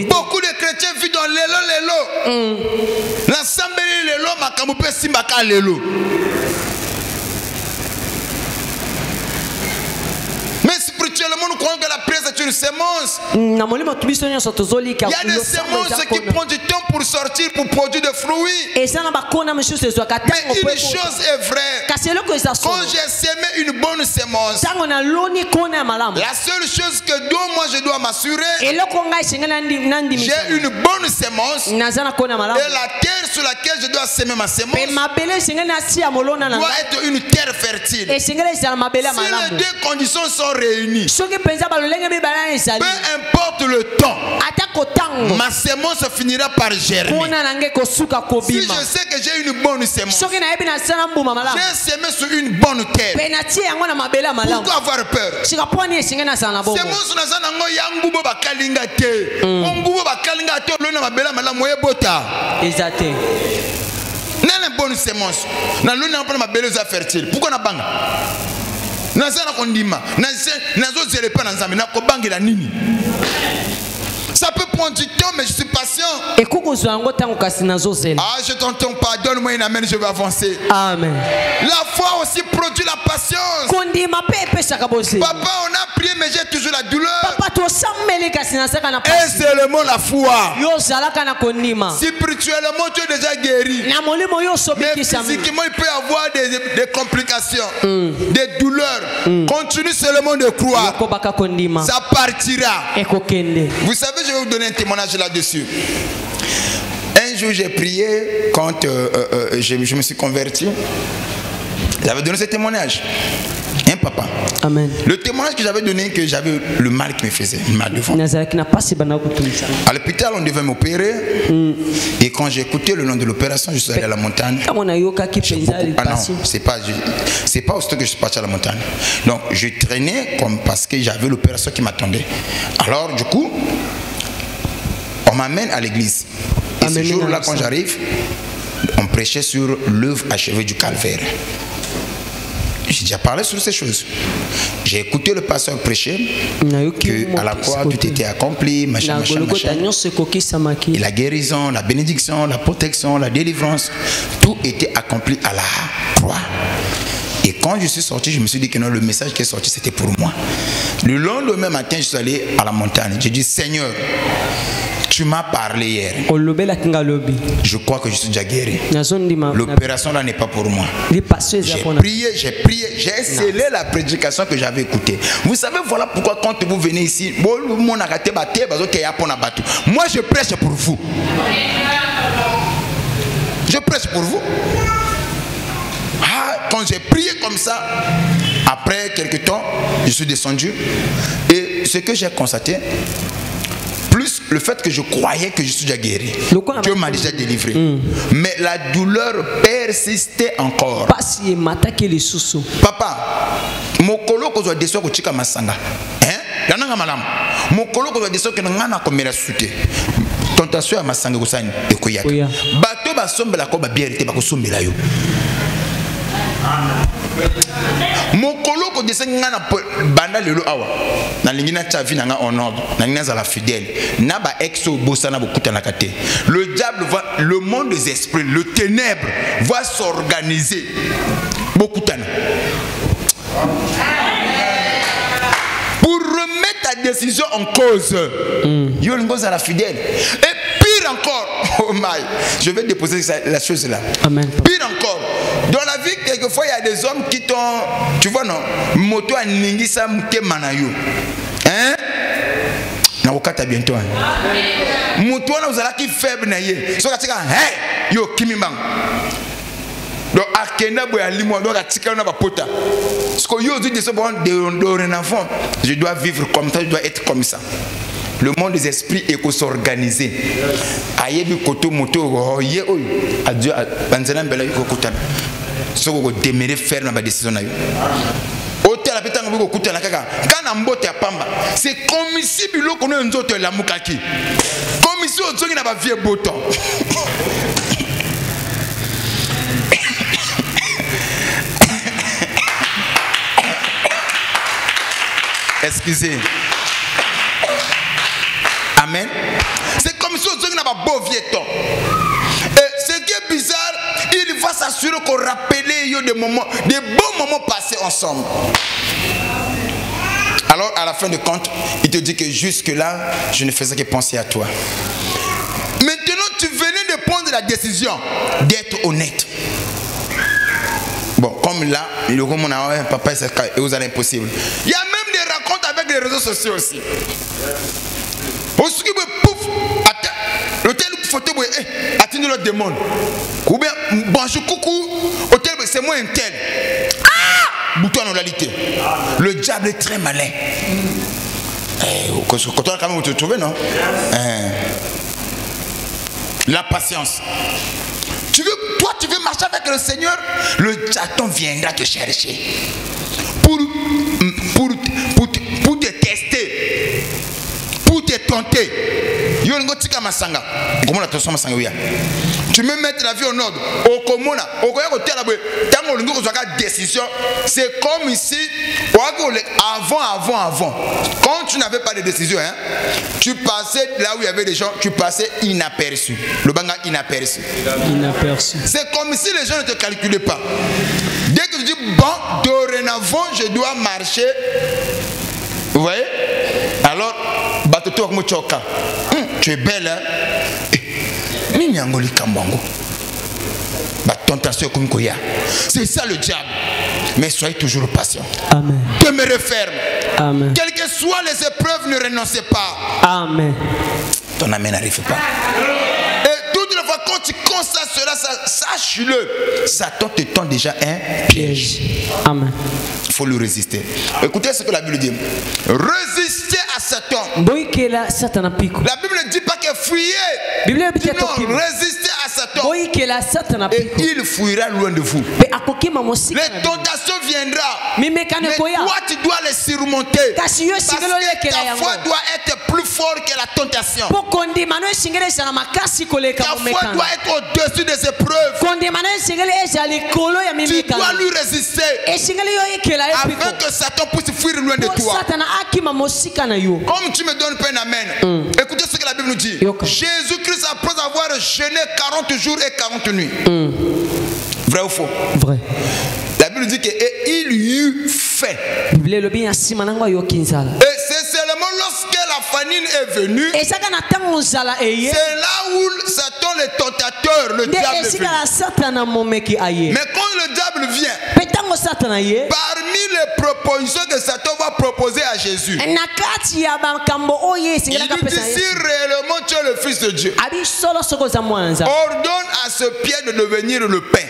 Beaucoup de chrétiens vivent dans l'élo. L'ensemble l'élo, makamupe simbaka l'élo. Mais spirituellement, nous croyons que la prière c'est une sémence. Il y a des sémences qui prennent du temps pour sortir, pour produire des fruits. Mais une chose est vraie. Quand j'ai sémé une bonne sémence, la seule chose que moi je dois m'assurer, j'ai une bonne sémence. Et la terre sur laquelle je dois sémer ma sémence doit être une terre fertile. Si les deux conditions sont réunies, peu importe le temps, ma sémence finira par germer. Si je sais que j'ai une bonne sémence, j'ai sémé sur une bonne terre, pourquoi avoir peur? Sémence nazanango yangubo bakalinga te, ongubo bakalinga te olona mabela mala moye bota. Exactement. Nana bonne sémence, na lona pas mabela za fertile. Pourquoi na banga? Nazana kondima, nazo zelepa na nzambe na kobangela nini? Ça peut prendre du temps, mais je suis patient. Ah, je t'entends pas. Donne-moi une amen, je vais avancer. Amen. La foi aussi produit la patience. Papa, on a prié, mais j'ai toujours la douleur. Et c'est le mot la foi. Spirituellement, tu es déjà guéri. Mais physiquement, il peut y avoir des complications, des douleurs. Continue seulement de croire. Ça partira. Vous savez, je vais vous donner un témoignage là-dessus. Un jour, j'ai prié quand je me suis converti. J'avais donné ce témoignage. Un papa. Amen. Le témoignage que j'avais donné, que j'avais le mal qui me faisait, mal devant. À l'hôpital, on devait m'opérer. Et quand j'ai écouté le nom de l'opération, je suis allé à la montagne. Ah non, c'est pas aussitôt que je suis parti à la montagne. Donc, je traînais comme parce que j'avais l'opération qui m'attendait. Alors, du coup, on m'amène à l'église. Et ce jour-là, quand j'arrive, on prêchait sur l'œuvre achevée du calvaire. J'ai déjà parlé sur ces choses. J'ai écouté le pasteur prêcher qu'à la croix tout était accompli, machin. Et la guérison, la bénédiction, la protection, la délivrance, tout était accompli à la croix. Et quand je suis sorti, je me suis dit que non, le message qui est sorti, c'était pour moi. Le lendemain matin, je suis allé à la montagne. J'ai dit, Seigneur, tu m'as parlé hier. Je crois que je suis déjà guéri. L'opération là n'est pas pour moi. J'ai prié, j'ai scellé la prédication que j'avais écoutée. Vous savez, voilà pourquoi quand vous venez ici, moi je prêche pour vous. Je prêche pour vous. Ah, quand j'ai prié comme ça, après quelques temps, je suis descendu. Et ce que j'ai constaté, plus le fait que je croyais que je suis déjà guéri, Dieu m'a déjà délivré, mais la douleur persistait encore. Papa, mon colo que je descends au Chika Masanga, hein, yananga malam, mon colo que je descends que n'angana comme la soute, tentation à Masanga Gosani et Koyak, bateau ba sombe la koba bière te ba kosombe la yo. Mon colo ko descend ngana banda lelo awa na lingina chavi nanga en ordre na ngina za la fidèle na ba exo bosana bokuta na kate. Le diable va, le monde des esprits, le ténèbre va s'organiser bokutana pour remettre ta décision en cause. Yo ngoza la fidèle. Et pire encore, oh my, je vais déposer la chose là. Amen. Pire encore, dans la vie, quelquefois il y a des hommes qui t'ont, tu vois non, moto a ningisa mke manayo. Hein? Na wakata bientôt. Moto na uzala ki faible na ye. So katika, hey, yo kimimang. Donc akenda boya limo donc atika na ba pota. Parce que yo dit de ce bon dorénavant, je dois vivre comme ça, je dois être comme ça. Le monde des esprits est s'organiser. Ayebi koto moto ye oy adieu banzana mbela ko kutana. So ko démérer faire na ba décision na yo. Hôtel apita ngo c'est comme si biloko no nzoto la mukaki. Comme si on na ba vieux boton. Excusez. Amen. C'est comme si on na ba beau vieux temps. Et ce qui est bizarre, il va s'assurer qu'on rappelle des moments, des bons moments passés ensemble. Alors à la fin de compte, il te dit que jusque là, je ne faisais que penser à toi. Maintenant, tu venais de prendre la décision d'être honnête. Bon, comme là, le roman a papa et vous allez impossible. Il y a même des rencontres avec les réseaux sociaux aussi. Aussi pouf, l'hôtel photo atteindre le démon. Ou bien bonjour coucou, hôtel c'est moi un tel. Ah! Bouton en réalité. Le diable est très malin. Quand on a quand même te trouver, non? La patience. Toi tu veux marcher avec le Seigneur, le Satan viendra te chercher pour te tester, pour te tenter. Tu peux mettre la vie en ordre. Décision. C'est comme ici, avant. Quand tu n'avais pas de décision, hein, tu passais là où il y avait des gens, tu passais inaperçu. Le banga inaperçu. C'est comme si les gens ne te calculaient pas. Dès que tu dis, bon, dorénavant, je dois marcher. Vous voyez? Alors, tu es belle, hein? Tentation comme Koya. C'est ça le diable. Mais soyez toujours patient. Amen. Demeurez ferme. Amen. Quelles que soient les épreuves, ne renoncez pas. Amen. Ton amen n'arrive pas. Et toute la fois quand tu constates cela, sache-le. Satan te tend déjà un piège. Amen. Il faut lui résister. Écoutez ce que la Bible dit. Résister à Satan. La Bible ne dit pas que fuyez. Non, résistez à Satan. Et il fuira loin de vous. Les tentations viendront. Mais toi, tu dois les surmonter. Parce que ta foi doit être plus forte que la tentation. Ta foi doit être au-dessus des épreuves. Tu dois lui résister. Afin que Satan puisse fuir loin de toi. Comme tu me donnes pas un amen. Écoutez ce que la Bible nous dit. Jésus-Christ, après avoir jeûné 40 jours et 40 nuits. Vrai ou faux? Vrai. La Bible dit qu'il y eut faim. Et c'est seulement lorsque la famine est venue, c'est là où Satan, le tentateur, le diable est venu. Mais quand le diable vient, parmi les propositions que Satan va proposer à Jésus, il lui dit, si réellement tu es le Fils de Dieu, ordonne à ce pierre de devenir le pain.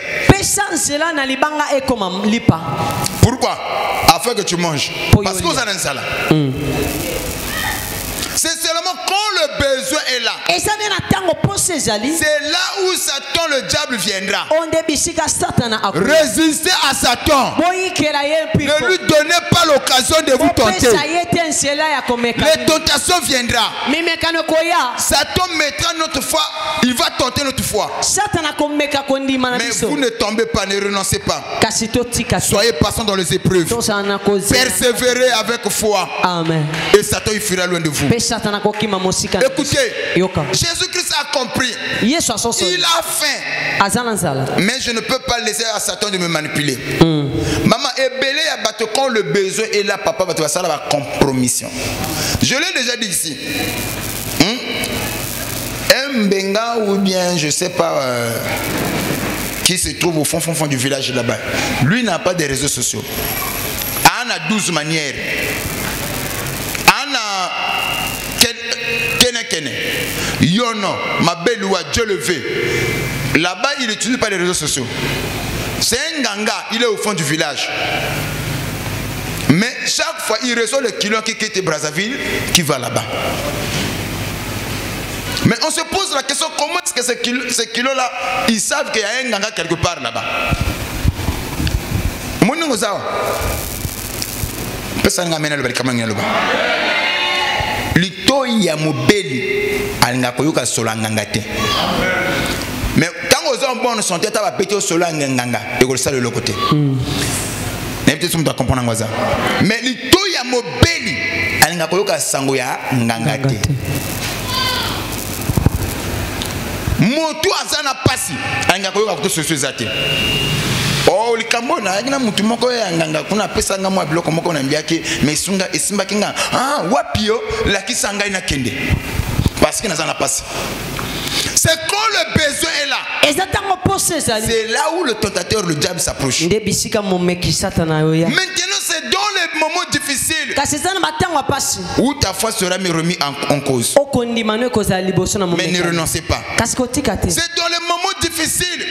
Pourquoi? Afin que tu manges. Parce qu'on a ça là. C'est seulement quand le besoin est là. C'est là où Satan, le diable, viendra. Résistez à Satan. Ne lui donnez pas l'occasion de vous tenter. Les tentations viendront. Satan mettra notre foi. Il va tenter notre foi. Mais vous ne tombez pas, ne renoncez pas. Soyez patient dans les épreuves. Persévérez avec foi. Amen. Et Satan il fuira loin de vous. Écoutez, Jésus-Christ a compris. Il a faim. Mais je ne peux pas laisser à Satan de me manipuler. Maman, ébélé à battre quand le besoin est là, papa va te faire ça la compromission. Je l'ai déjà dit ici. Un benga ou bien je sais pas qui se trouve au fond du village là-bas. Lui n'a pas de réseaux sociaux. On a 12 manières. On a Kene. Yono, Mabeloua, Dieu le veut. Là-bas, il n'utilise pas les réseaux sociaux. C'est un ganga, il est au fond du village. Mais chaque fois, il reçoit le kilo qui quitte Brazzaville, qui va là-bas. Mais on se pose la question, comment est-ce que ces kilos-là, ils savent qu'il y a un ganga quelque part là-bas? pesa nga mena le balikama ngelo ba lito ya mobeli alinga koyoka solo nganga te mais quand aux hommes bonne santé ta va péter solo nganga et ko ça de l'autre côté mais peut-être on doit comprendre ngoza mais lito ya mobeli alinga koyoka sango ya nganga te moto azana pasi alinga koyoka kuto soso te. Oh, likambo na ngina mutu moko ya nganga kuna pesa nga mwa biloko moko na mbiaki mais sunga esimba kinga wapio la kisanga ina kende parce que nazana passe. C'est quand le besoin est là. C'est là où le tentateur, le diable s'approche. Maintenant, c'est dans les moments difficiles où ta foi sera remise en cause. Mais ne renoncez pas. C'est dans les moments difficiles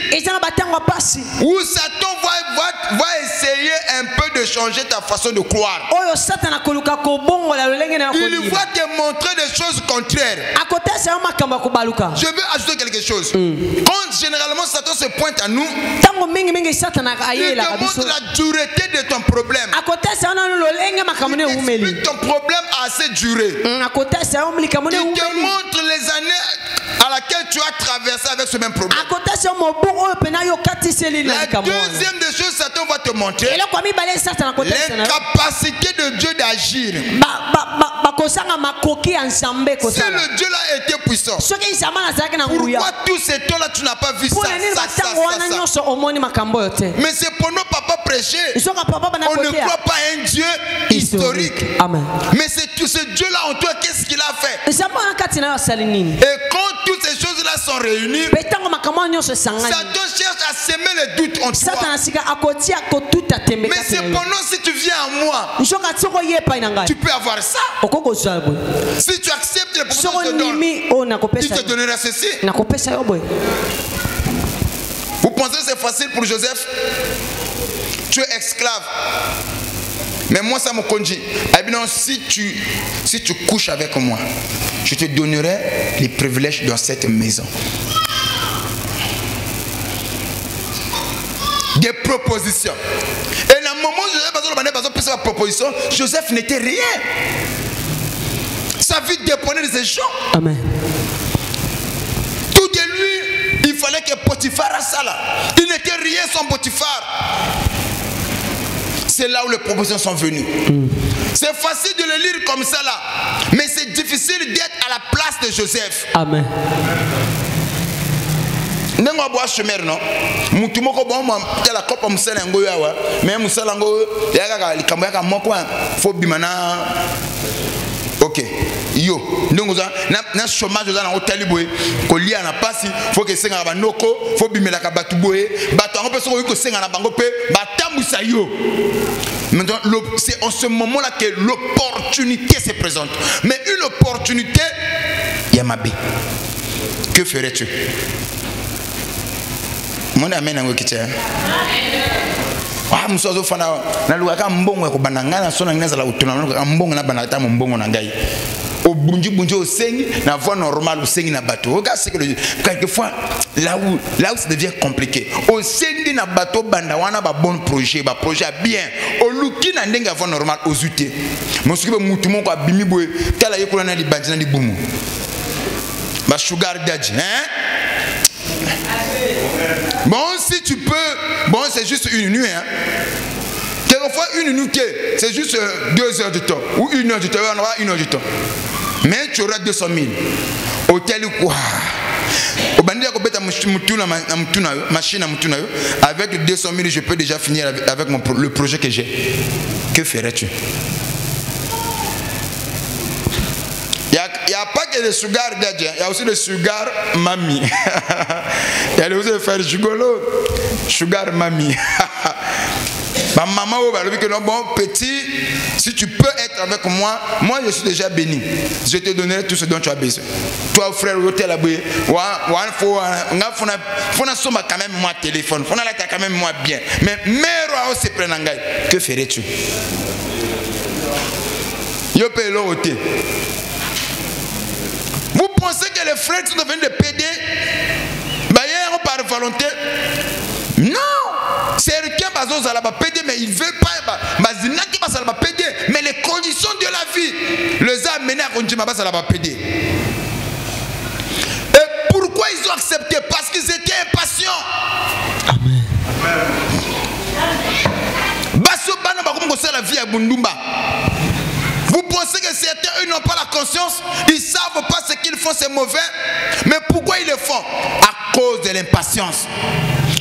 où Satan va essayer un peu de changer ta façon de croire. Il va te montrer des choses contraires. Je veux ajouter quelque chose. Quand généralement Satan se pointe à nous, il te montre la dureté de ton problème. Il explique ton problème a assez duré. Il te montre les années à laquelle tu as traversé avec ce même problème. La deuxième des choses, Satan va te montrer l'incapacité de Dieu d'agir. Si le Dieu là était puissant, pourquoi tous ces temps-là tu n'as pas vu ça? Mais c'est pour nos papas prêcher. On ne croit pas à un Dieu historique. Mais c'est tout ce Dieu-là en toi, qu'est-ce qu'il a fait? Et quand toutes ces choses-là sont réunies, Satan cherche à semer les doutes en toi. Mais cependant, si tu viens à moi, tu peux avoir ça. Si tu acceptes les propositions que je te donne, il te donnera ceci. Vous pensez que c'est facile pour Joseph? Tu es esclave. Mais moi, ça me conduit. Si tu couches avec moi, je te donnerai les privilèges dans cette maison. Des propositions. Et dans le moment où Joseph a sa proposition, Joseph n'était rien. Sa vie dépendait de ces gens. Amen. Tout de lui, il fallait que Potiphar a ça là. Il n'était rien sans Potiphar. C'est là où les propositions sont venues. C'est facile de le lire comme ça là. Mais c'est difficile d'être à la place de Joseph. Amen. Nengo boa chemer non mutumoko bomba tela kopa musala ngo yawa mais musala ngo yaka likambo yaka moko fo bimana. OK yo ndongo za na chômage za na hôtel boy ko lia na pasi faut que senga ba noko fo bimela ka batu boy batu ngo peso ko senga na bango pe batambusa yo. Maintenant c'est en ce moment là que l'opportunité se présente. Mais une opportunité yamabi. Que ferais-tu? Mon amène un kitia. Ah, musozo fana na luka mbongo ko banangana sona ngeza la utuna na mbongo na banata mbongo na ngai. Au bunji au sengi na voie normale au sengi na bateau. Regarde ce que quelquefois là où ça devient compliqué. Au sengi na bateau banda wana ba bon projet bien. Au luki na ndenga voie normale aux uté. Mosuki mutu moko abimi boy tala yekola na libandi na libumu. Ba sugar daddy, hein? Bon, si tu peux, bon, c'est juste une nuit, hein. Quelquefois, une nuit, c'est juste 2 heures de temps, ou 1 heure de temps, on aura 1 heure de temps. Mais tu auras 200 000. Hôtel ou quoi? Avec 200 000, je peux déjà finir avec le projet que j'ai. Que ferais-tu? Il n'y a pas que des sugar daddy, il y a aussi des sugar mami. Il y a aussi des frères gigolo, sugar mami. Ma maman va dire que non, bon, petit, si tu peux être avec moi, moi je suis déjà béni. Je te donnerai tout ce dont tu as besoin. Toi, frère, tu es là, il faut quand même moi téléphone, il faut quand même moi bien. Mais aussi que ferais-tu? Yo paye l'autre. Vous pensez que les frères sont devenus des PD par volonté? Non, c'est quelqu'un qui va pédé, mais il ne veut pas. Mais les conditions de la vie les a amenés à continuer à pédé. Et pourquoi ils ont accepté? Parce qu'ils étaient impatients. Amen. Vous pensez que certains, eux, n'ont pas la conscience, ils ne savent pas ce qu'ils font, c'est mauvais. Mais pourquoi ils le font? À cause de l'impatience.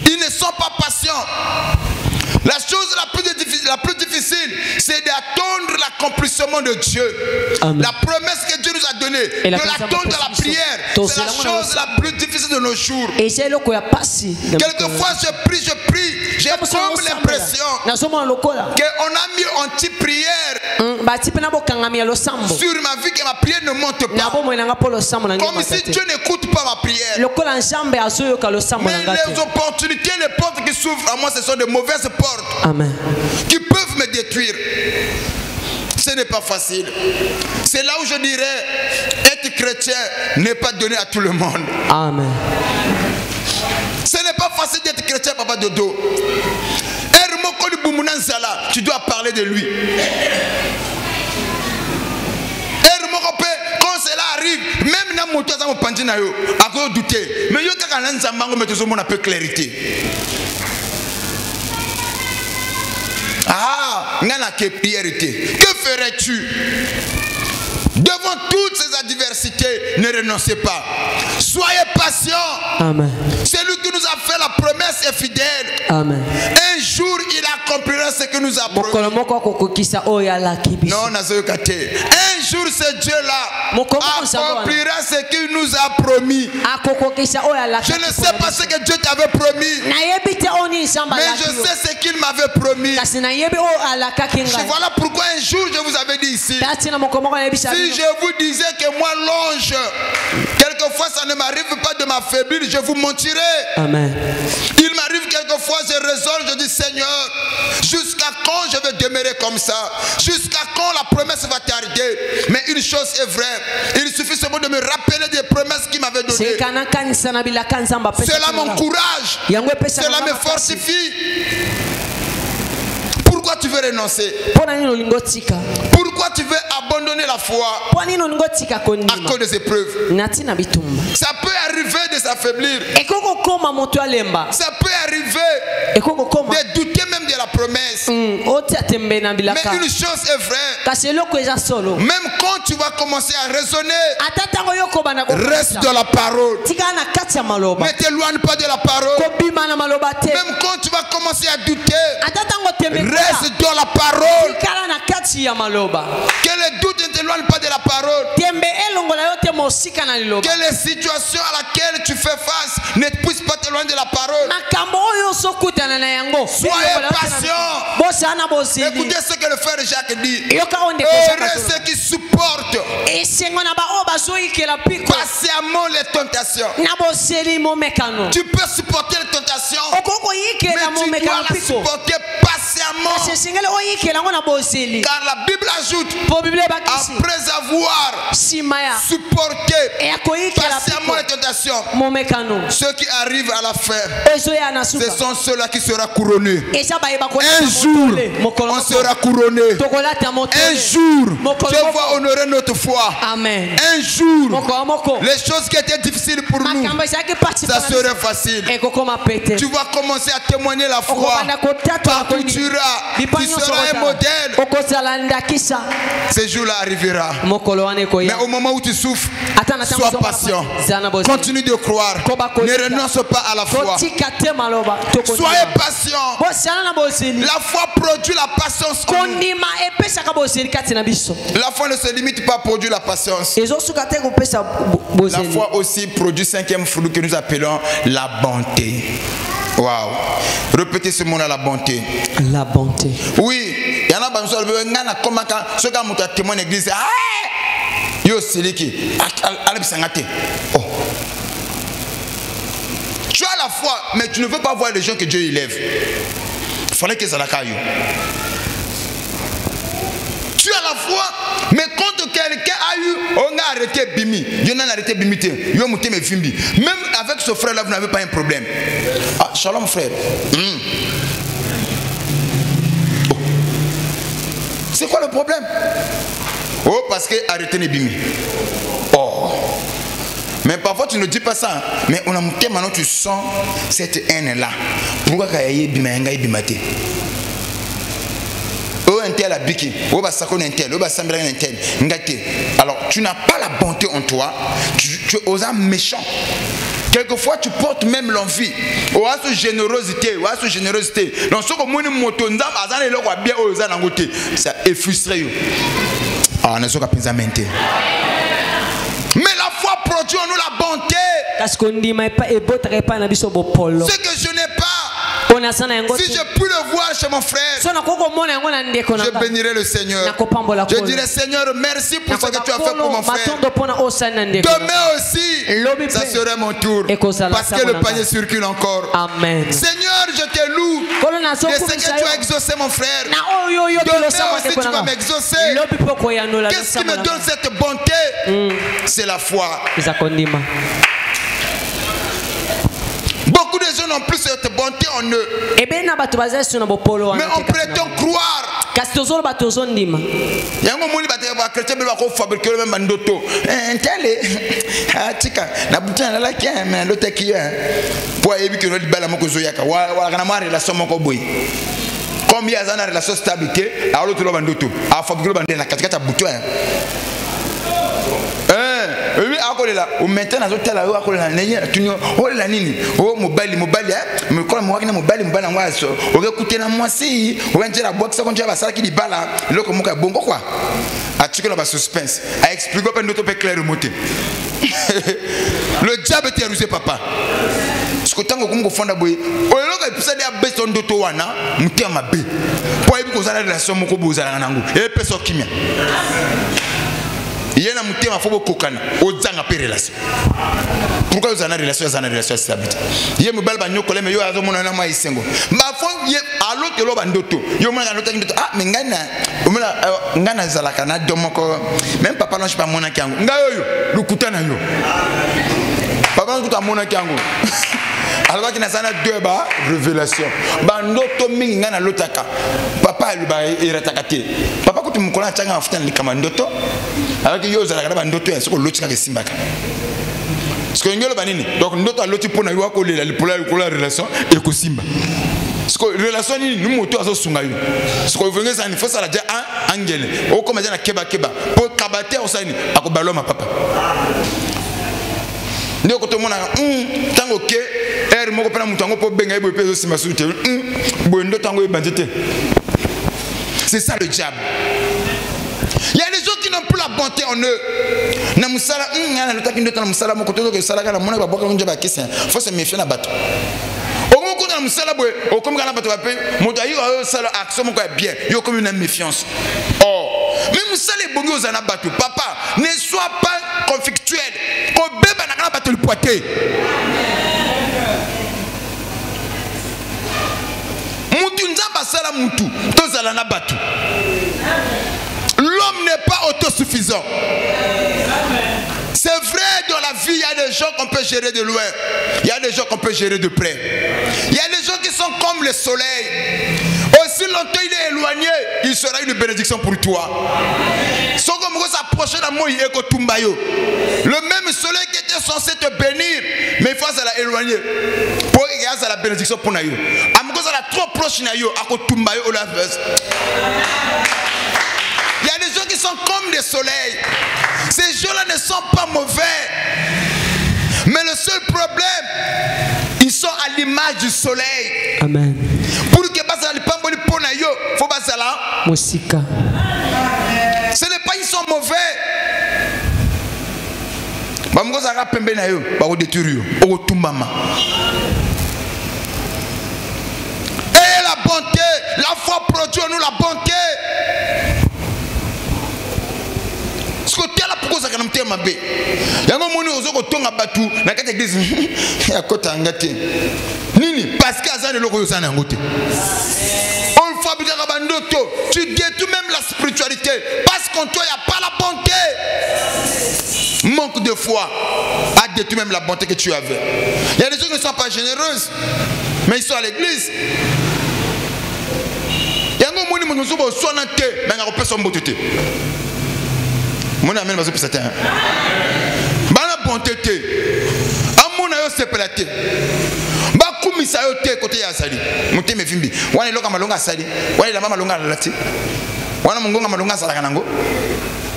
Ils ne sont pas patients. La chose la plus difficile, c'est d'attendre l'accomplissement de Dieu. Amen. La promesse que Dieu nous a donnée, de l'attendre dans la prière, c'est la chose la plus difficile de nos jours. Quelquefois, je prie, j'ai comme l'impression qu'on a mis anti-prière sur ma vie, que ma prière ne monte pas. Comme si Dieu n'écoute pas ma prière. Mais les opportunités, les portes qui s'ouvrent à moi, ce sont de mauvaises portes. Amen. Qui peuvent me détruire. Ce n'est pas facile. C'est là où je dirais, être chrétien n'est pas donné à tout le monde. Amen. Ce n'est pas facile d'être chrétien, papa Dodo. Tu dois parler de lui. Quand cela arrive, même dans mon toit, ça m'a douter. Mais il y a peu clarité. Ah, que ferais-tu? Devant toutes ces adversités, ne renoncez pas. Soyez patients. Amen. Celui qui nous a fait la promesse est fidèle. Amen. Un jour, il accomplira ce que nous a promis. Non, un jour, ce Dieu-là accomplira ce qu'il nous a promis. Je ne sais pas ce que Dieu t'avait promis, mais je sais ce qu'il m'avait promis. Voilà pourquoi un jour, je vous avais dit ici, si je vous disais que moi, l'ange, quelquefois ça ne m'arrive pas de m'affaiblir, je vous mentirais. Amen. Il m'arrive quelquefois, je raisonne, je dis Seigneur, jusqu'à quand je vais demeurer comme ça? Jusqu'à quand la promesse va tarder? Mais une chose est vraie, il suffit seulement de me rappeler des promesses qu'il m'avait données. Cela m'encourage, cela me fortifie. Pourquoi tu veux renoncer? Pourquoi tu veux abandonner la foi à cause des épreuves? Ça peut arriver de s'affaiblir. Ça peut arriver de douter même de la promesse. Mais une chose est vraie. Même quand tu vas commencer à raisonner, reste dans la parole. Ne t'éloigne pas de la parole. Même quand tu vas commencer à douter, reste dans la parole. Que les doutes ne t'éloignent pas de la parole. Que les situations à laquelle tu fais face ne puissent pas t'éloigner de la parole. Soyez patient. Écoutez ce que le frère Jacques dit. Heureux ceux qui supportent patiemment les tentations. Tu peux supporter les tentations, mais tu dois la supporter patiemment. Car la Bible ajoute, après avoir supporté patiemment les tentations, ceux qui arrivent à la fin, ce sont ceux-là qui seront couronnés. Un jour, on sera couronné. Un jour, Dieu va honorer notre foi. Amen. Un jour, les choses qui étaient difficiles pour nous, ça serait facile. Tu vas commencer à témoigner la foi. Partout tu iras, tu seras un modèle. Ce jour-là arrivera. Mais au moment où tu souffres, sois patient. Continue de croire. Ne renonce pas à la foi. Soyez patient. La foi produit la patience. La foi ne se limite pas à produire la patience. La foi aussi produit cinquième fruit que nous appelons la bonté. Waouh. Répétez ce mot-là, la bonté. La bonté. Oui. Il y en a qui sont témoin de l'église. Yo, c'est qui. Oh. Tu as la foi, mais tu ne veux pas voir les gens que Dieu élève. Il fallait que ça la caille. Tu as la foi, mais quand quelqu'un a eu, on a arrêté Bimi. Je maintenant arrêtez bimiter. Yo mouté me fimbi. Même avec ce frère là vous n'avez pas un problème. Ah, shalom frère. Oh. C'est quoi le problème? Oh, parce que arrêtez les bimi. Oh. Mais parfois tu ne dis pas ça. Mais on a monté maintenant, tu sens cette haine là. Pourquoi kayaye bimayenga ibimate? Oh, un tel a biki. Oh, bah ça connaît un tel. Oh, bah ça me un tel. Ngate. Alors, tu n'as pas la bonté en toi. Tu es aux âmes méchants. Quelquefois, tu portes même l'envie. Oh, à cette générosité. Oh, à cette générosité. Donc, ce que moi, moto ndam azan et l'autre bien aux âmes ngoté. Ça est frustré. Ah, on est sûr qu'à penser mais la foi produit en nous la bonté. Ce que je n'ai pas. Si je puis le voir chez mon frère, je bénirai le Seigneur. Je dirai Seigneur, merci pour ce que tu as fait pour mon frère. Demain aussi, ça serait mon tour. Parce que le panier circule encore. Amen. Seigneur, je te loue. Je sais que tu as exaucé mon frère. Demain aussi, tu vas m'exaucer. Qu'est-ce qui me donne cette bonté? C'est la foi. Beaucoup de gens n'ont plus cette bonté en eux. Mais on prétend croire. Combien de relation stabilité alors tu l'as bandoto a fabriqué le bandé na katikata bouton oui akolela o maintenant hôtel ayo akolela nenya tunyo o la nini o mobali me kola mo wakina mobali ngwaso o écouter na mwasi o ngera box ko njaba sala ki di bala loko muka bongo quoi a tué la suspense a expliqué pas notre peu clair moté le diable était rusé papa ce que tango ko fonda boy o loka episode ya besto ndoto wana mutia mabe po ebi ko zala relation moko bozala nango e peso kimia il y a un mutima faut kokana ozanga pe relation. Pourquoi vous avez une relation stable? Il y a mobile banyo kole me yo azo mona na mai sengo. Ma fo ye alo te lo bandoto. Yo mona no tangi ah me ngana zalaka na domoko. Même papa non je pas mona kyango. Ngayo lukutana yo. Papa nkuta mona kyango. Alors qu'il y a deux révélations. Bandoto mingi ngana lotaka. Papa lui iratakate. Papa quand tu me connais tanga afuta ni kama ndoto. Alors que yo zala bandoto ya soko lotika ke simbaka. Ce que ngelo banini. Donc ndoto a loti pona yo ko lela la relation et ko simba. Ce que relation ni nous moto azo sunga yo. Ce que venez ça il faut ça la dire angele. O comme na keba pour kabate o sani akobalo ma papa. Ndio ko to mona tango ke er moko pena mutango po benga ebo peso sima sute bondo tango e bandite. C'est ça le diable. Il y a des gens qui n'ont plus la bonté en eux. Na musala ngana lutaki ndo na musala moko to ke sala kana mona ba boka njaba kisa. Faut se méfier na bato. Au moment où na musala boy, au comme kana bato ba pe, moto ayo sala action moko bien. Yo comme une méfiance. Oh, mais musala bongo ozana bato. Papa, ne sois pas conflictuel. Ko beba na kana bato le poité. L'homme n'est pas autosuffisant. C'est vrai, dans la vie, il y a des gens qu'on peut gérer de loin. Il y a des gens qu'on peut gérer de près. Il y a des gens qui sont comme le soleil. Aussi longtemps il est éloigné, il sera une bénédiction pour toi. Le même soleil qui était censé te bénir, mais face à la éloigner. Pour y avoir la bénédiction pour nous. Trop proche il y a des gens qui sont comme des soleils. Ces gens-là ne sont pas mauvais. Mais le seul problème, ils sont à l'image du soleil. Amen. Pour que ça ne pas faut pas ça là. Musika. Ce n'est pas ils sont mauvais. Bamugo za pembe na yo, ba ko détruire yo, o tumbama. Et la bonté, la foi produit en nous la bonté. Ce que tu as là pourquoi ça kanamte mabe. Yango moni ozoko tonga batu na kata église ya kota ngate. Nini parce que azane loko yo sana ngote. On tu détruis même la spiritualité. Parce qu'en toi, il n'y a pas la bonté. Manque de foi a détruit même la bonté que tu avais. Il y a des gens qui ne sont pas généreuses, mais ils sont à l'église. Il y a des gens qui ne sont pas soignés, mais ils ne sont pas soignés. Mon ami, je vais te la bonté. Mon ami, c'est pas la tête. Kumisa yote côté ya sali muteme vimbi wana loka malonga sali wana la mama longa lati wana mungonga malonga sala kanango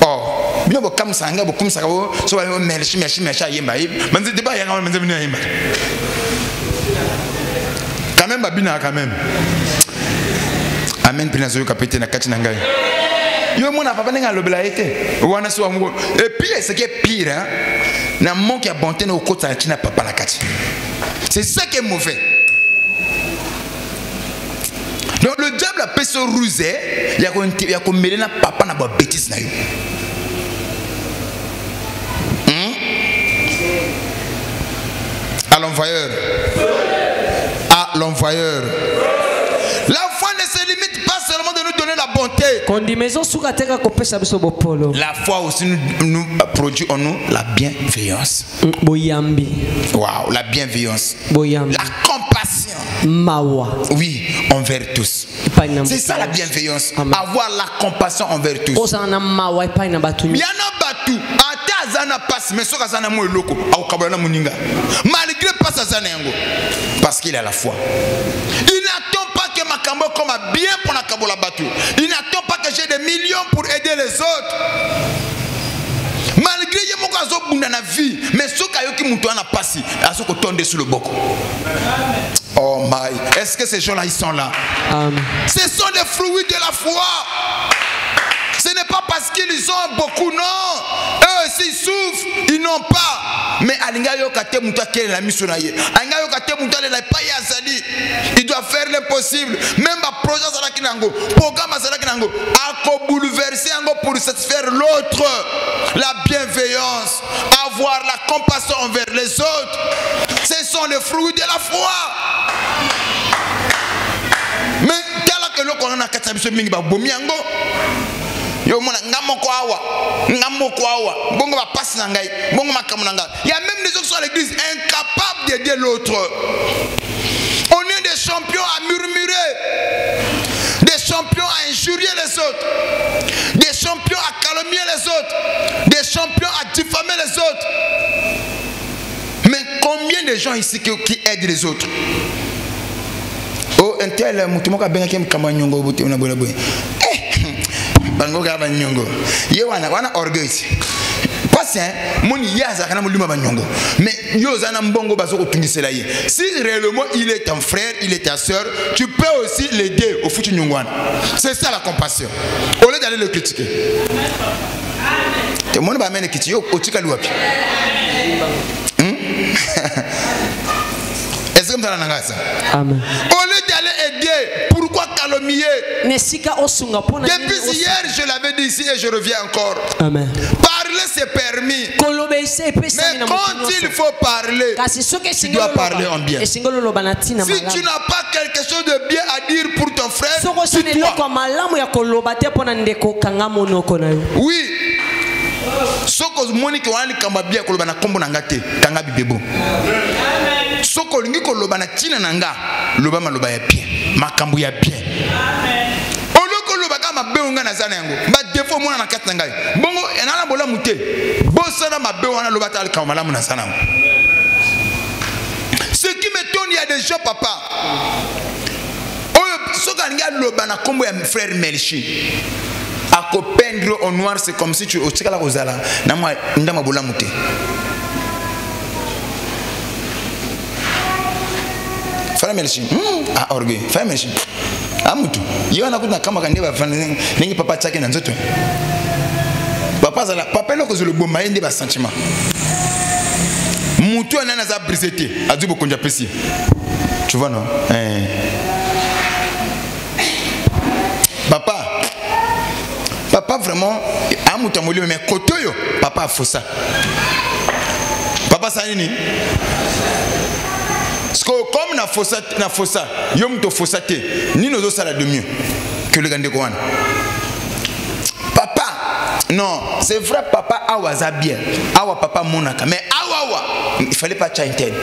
oh bino bo kamsanga bo kumisa bo so ba melshi yemba manzi deba ya ngama manzi bino yemba quand même babina quand même amen pina zo kapete na kati na ngai yo mona papa nenga lobela ete wana so amugo et puis ce qui est pire hein na manque ya bonté na okota na papa na kati. C'est ça qui est mauvais. Donc le diable a pu se ruser. Il y a qu'on mêle na papa na ba bêtise na yo. À l'envoyeur. À l'envoyeur. La foi ne se limite pas seulement de nous donner la bonté. La foi aussi nous produit en nous la bienveillance. Waouh, la bienveillance. La compassion. Oui, envers tous. C'est ça la bienveillance. Avoir la compassion envers tous. Malgré pas sa zanengo. Parce qu'il a la foi. Il n'attend pas que ma cambo comme bien pour la kabola batu. Il n'attend pas que j'ai des millions pour aider les autres. Malgré que mon caso bunda na vie, mais ce qui mouton a passé, à ce qu'on tombe sur le boko. Oh my, est-ce que ces gens-là ils sont là? Ce sont des fruits de la foi. Ce n'est pas parce qu'ils ont beaucoup, non. Eux aussi souffrent, ils n'ont pas. Mais il doit faire l'impossible. Même à projet programme à bouleverser pour satisfaire l'autre. La bienveillance, avoir la compassion envers les autres. Ce sont les fruits de la foi. Mais tel que l'on a yo mona ngamoko awa bongo va passer na ngai bongo makamu na ngai. Il y a même des gens qui sont à l'église incapables d'aider l'autre. On est des champions à murmurer, des champions à injurier les autres, des champions à calomnier les autres, des champions à diffamer les autres. Mais combien de gens ici qui aident les autres? Oh, un tel mutumoka benga kem kamanyongo buti una bola boy. Bangoga banyongo. Ye wana orgueil. Parce mon yaza kana mulima banyongo. Mais yo zana mbongo bazoko tungisela ye. Si réellement il est ton frère, il est ta sœur, tu peux aussi l'aider au futur nyongwana. C'est ça la compassion. Au lieu d'aller le critiquer. Te mon ba mene kiti yo otika luapi. Est-ce que vous avez ça? Amen. Au lieu d'aller aider, pourquoi calomnier? Depuis hier, je l'avais dit ici et je reviens encore. Amen. Parler c'est permis. Mais quand il faut parler, tu dois parler en bien. Si tu n'as pas quelque chose de bien à dire pour ton frère, tais-toi. Oui. Soko Monique wali kamba bien ko lobana kombo nanga te kanga bibebo. Soko lingi ko lobana tina nanga lobama loba ya bien makambo ya bien. Oloko lobaka mabe nga na zana yango ba defo mona na kati nanga. Bongo enala bola muté. Bosana mabe wana lobata al kama malamu na zana. Ce qui m'étonne, il y a des gens papa. Oyo soka linga lobana kombo ya frère Melchi. À peindre au noir, c'est comme si tu as la rosala. Nama ndama bola muté. Frère Melchi. Ah orgueil. Frère Melchi. Amutu. Yo na kuna kama kandeba ningi papa chake na nzoto. Papa zala papa loko zo le bomba ende ba sentiment. Mutu anana za briseté. Azubo konja pesi. Tu vois non? Papa vraiment amutamoli mais kotoyo papa a fait ça. Papa ça nini? Parce que comme na fossa, yom to fossate, ni nos ça de mieux que le gande koan. Papa, non, c'est vrai papa awaza bien. Awa papa monaka, mais awa, il fallait pas chanter.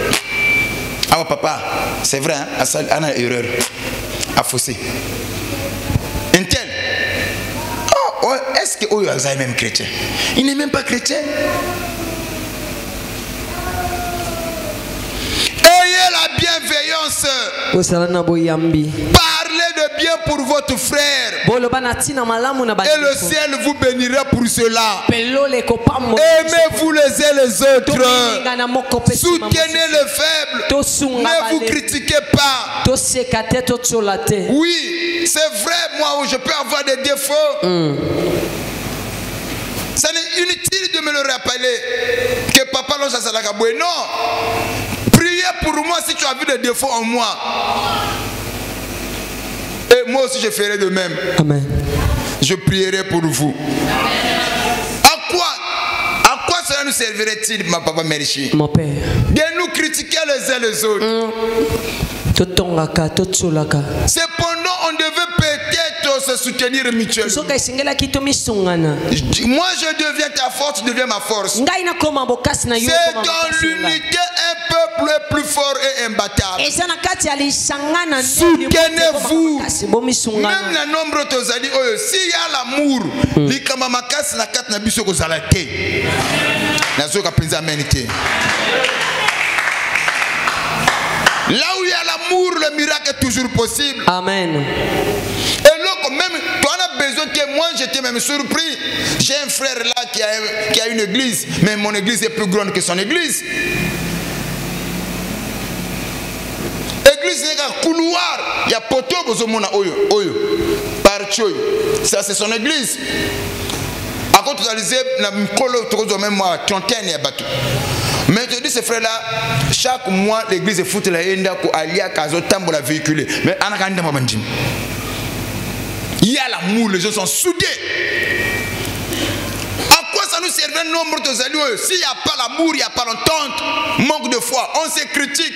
Awa papa, c'est vrai, hein, a une erreur. A faussé. Un tel. Oh, est-ce que Oyo est même chrétien? Il n'est même pas chrétien. Ayez la bienveillance. Parlez de bien pour votre frère. Et le ciel vous bénira pour cela. Aimez-vous les uns les autres. Soutenez le faible. Ne vous critiquez pas. Oui, c'est vrai, moi je peux avoir des défauts. Ça n'est inutile de me le rappeler que papa l'on s'est salakaboué. Non. Priez pour moi si tu as vu des défauts en moi. Et moi aussi je ferai de même. Amen. Je prierai pour vous. À quoi cela nous servirait-il, ma papa Merichi? Mon père. De nous critiquer les uns les autres. Cependant, on devait peut-être se soutenir mutuellement. Moi, je deviens ta force, tu deviens ma force. C'est dans l'unité un peuple plus fort et imbattable. Soutenez-vous. Même la nombre tozali oyo, s'il y a l'amour, likama makasi na kat na biso kozala te. Nazoka penza menite. Là où il y a l'amour, le miracle est toujours possible. Amen. Et là, même, tu en as besoin que moi, j'étais même surpris. J'ai un frère là qui a une église, mais mon église est plus grande que son église. Église, il y a un couloir. Il y a poteau, oyo. Par choy. Ça, c'est son église. À côté de la même trentaine et bateau. Mais je dis ces frères-là, chaque mois l'église est foutue la haine pour aller à Kazo Tambo la véhiculer. Mais il y a l'amour, les gens sont soudés. À quoi ça nous servait nombre de alliés? S'il n'y a pas l'amour, il n'y a pas l'entente, manque de foi, on se critique.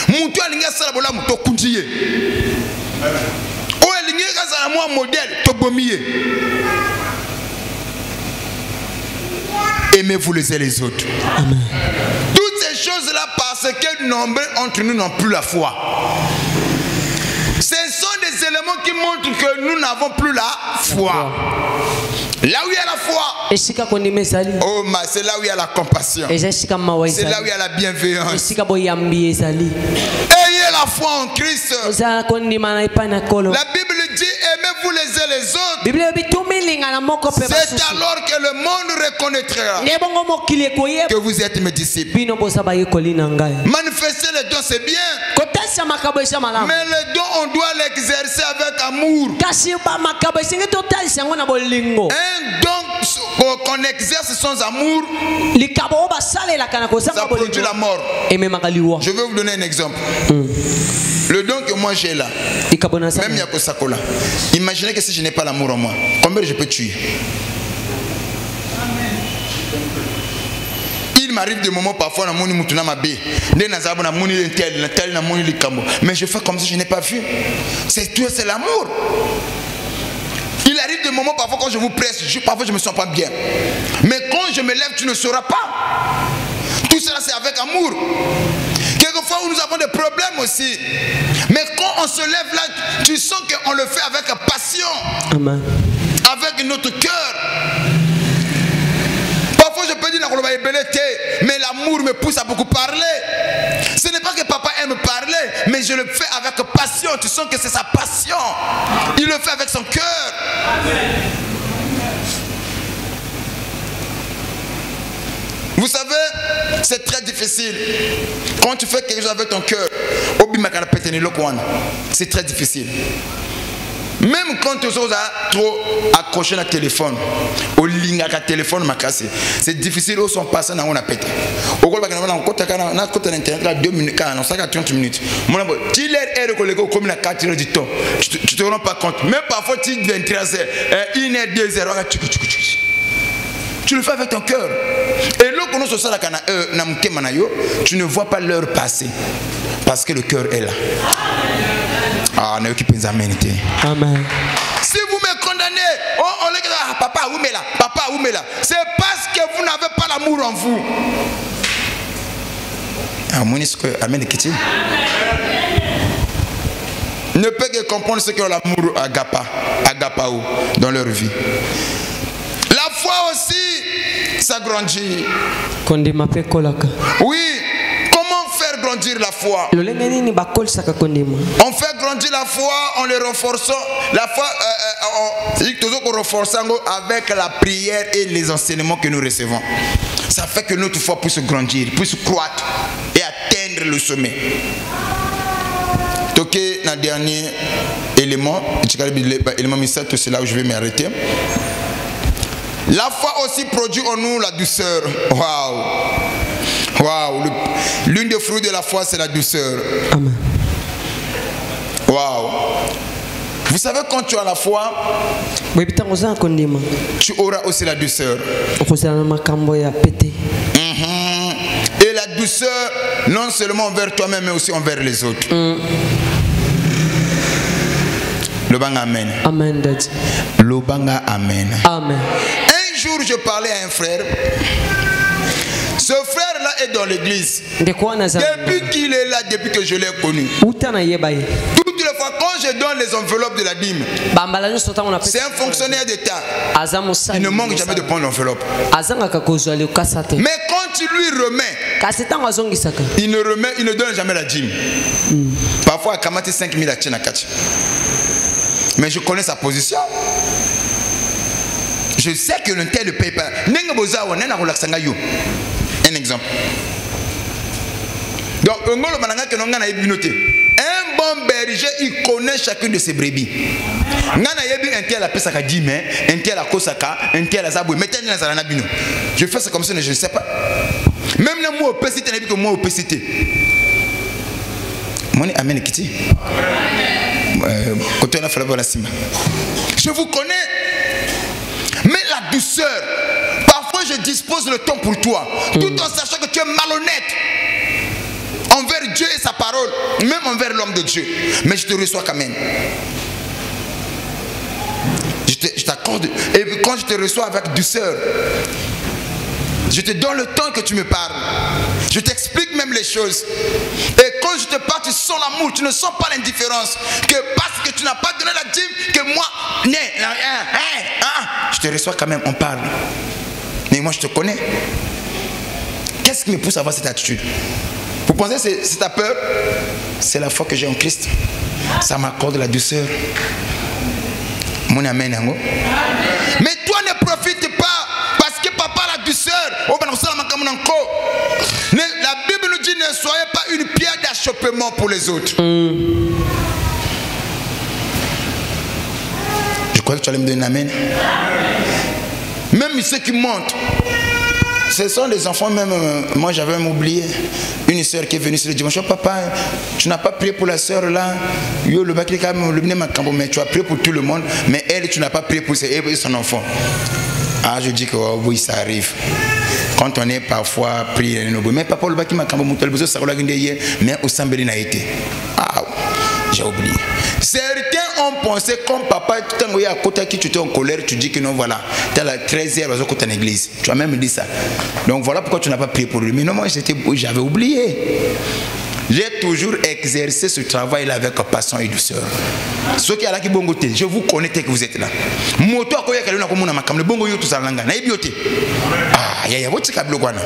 Moutou alinga salabola moutou kundiye. O alinga salamoa modèle tobomiye. Aimez-vous les uns les autres. Amen. Toutes ces choses-là, parce que nombreux entre nous n'ont plus la foi. Ce sont des éléments qui montrent que nous n'avons plus la foi. Là où il y a la foi, oh, c'est là où il y a la compassion. C'est là où il y a la bienveillance. Ayez la foi en Christ. La Bible dit aimez-vous les uns les autres. C'est alors que le monde reconnaîtra que vous êtes mes disciples. Manifester les dons, c'est bien. Mais les dons, on doit l'exercer avec amour. Un don qu'on exerce sans amour, ça produit la mort. Je vais vous donner un exemple. Le don que moi j'ai là, même Yakosakola, imaginez que si je n'ai pas l'amour en moi, combien je peux tuer? Il m'arrive des moments parfois dans mon mutuna mabé, mais je fais comme si je n'ai pas vu. C'est tout, c'est l'amour. Il arrive des moments parfois quand je vous presse, parfois je ne me sens pas bien. Mais quand je me lève, tu ne sauras pas. Tout cela c'est avec amour. Quelquefois nous avons des problèmes aussi. Mais quand on se lève là, tu sens qu'on le fait avec passion. Amen. Avec notre cœur. Parfois je peux dire mais l'amour me pousse à beaucoup parler. Ce n'est pas que papa aime parler, mais je le fais avec passion. Tu sens que c'est sa passion. Il le fait avec son cœur. Vous savez, c'est très difficile. Quand tu fais quelque chose avec ton cœur, c'est très difficile. Même quand tu as trop accroché le téléphone, au ligne à téléphone m'a cassé. C'est difficile où sont passés dans on a pété. Au côté de l'internet, 2 minutes, 30 minutes. Tu l'as comme la 4 heures du temps. Tu te rends pas compte. Même parfois, tu 23 heures, 1 heure, 2 heures. Tu Tu le fais avec ton cœur. Et lorsque nous sommes tu ne vois pas l'heure passer. Parce que le cœur est là. Ah, on est occupé d'amen. Amen. Si vous me condamnez, on est là, papa, où là, papa, où là. C'est parce que vous n'avez pas l'amour en vous. Amen. Ne peut que comprendre ce qu'est l'amour agapao dans leur vie. La foi aussi s'agrandit. Oui. Comment faire grandir la foi? On fait grandir la foi en les renforçant. La foi, avec la prière et les enseignements que nous recevons. Ça fait que notre foi puisse grandir, puisse croître et atteindre le sommet. Donc, le dernier élément, c'est là où je vais m'arrêter. La foi aussi produit en nous la douceur. Waouh! Waouh! L'une des fruits de la foi, c'est la douceur. Amen. Waouh! Vous savez, quand tu as la foi, tu auras aussi la douceur. Et la douceur, non seulement envers toi-même, mais aussi envers les autres. Le banga amen. Amen, Daddy. Le banga amen. Amen. Un jour, je parlais à un frère. Ce frère-là est dans l'église. Depuis qu'il est là, depuis que je l'ai connu. Toutes les fois, quand je donne les enveloppes de la dîme, c'est un fonctionnaire d'État. Il ne manque jamais de prendre l'enveloppe. Mais quand tu lui remets, il ne donne jamais la dîme. Parfois, il a 5 000 à Tchénakachi. Mais je connais sa position. Je sais que le tel ne paye pas. Un exemple. Donc, un bon berger, il connaît chacune de ses brebis. Je fais ça comme ça, je ne sais pas. Même moi, au PCT, moi au PCT. Je vous connais. Mais la douceur. Parfois je dispose le temps pour toi. Tout en sachant que tu es malhonnête envers Dieu et sa parole. Même envers l'homme de Dieu. Mais je te reçois quand même. Je t'accorde. Et quand je te reçois avec douceur, je te donne le temps que tu me parles. Je t'explique même les choses. Et quand je te parle, tu sens l'amour. Tu ne sens pas l'indifférence. Que parce que tu n'as pas donné la dîme, que moi, je te reçois quand même, on parle. Mais moi, je te connais. Qu'est-ce qui me pousse à avoir cette attitude? Vous pensez que c'est ta peur? C'est la foi que j'ai en Christ. Ça m'accorde la douceur. Mon amen. Mais toi, ne profite pas. Parce que papa a la douceur. La Bible nous dit ne soyez pas une pierre d'achoppement pour les autres. Je crois que tu allais me donner un amen. Même ceux qui montent, ce sont des enfants même. Moi j'avais même oublié une soeur qui est venue sur le dimanche. Papa, tu n'as pas prié pour la soeur là. Mais tu as prié pour tout le monde. Mais elle, tu n'as pas prié pour son enfant. Ah, je dis que oh, oui, ça arrive. Quand on est parfois prié, mais papa, le baki m'a mais au Sambeli n'a été. Ah, j'ai oublié. Certains ont pensé comme papa, quand tu es à côté qui tu étais en colère, tu dis que non, voilà, tu as la 13e à côté de l'église. Tu as même dit ça. Donc voilà pourquoi tu n'as pas prié pour lui. Mais non, moi j'avais oublié. J'ai toujours exercé ce travail-là avec passion et douceur. Ceux qui sont là, je vous connais que vous êtes là. Moto a koya kaluna komuna makamle bongo yo tuzalanga na ibiote. Ah, ya woti kablo kwana.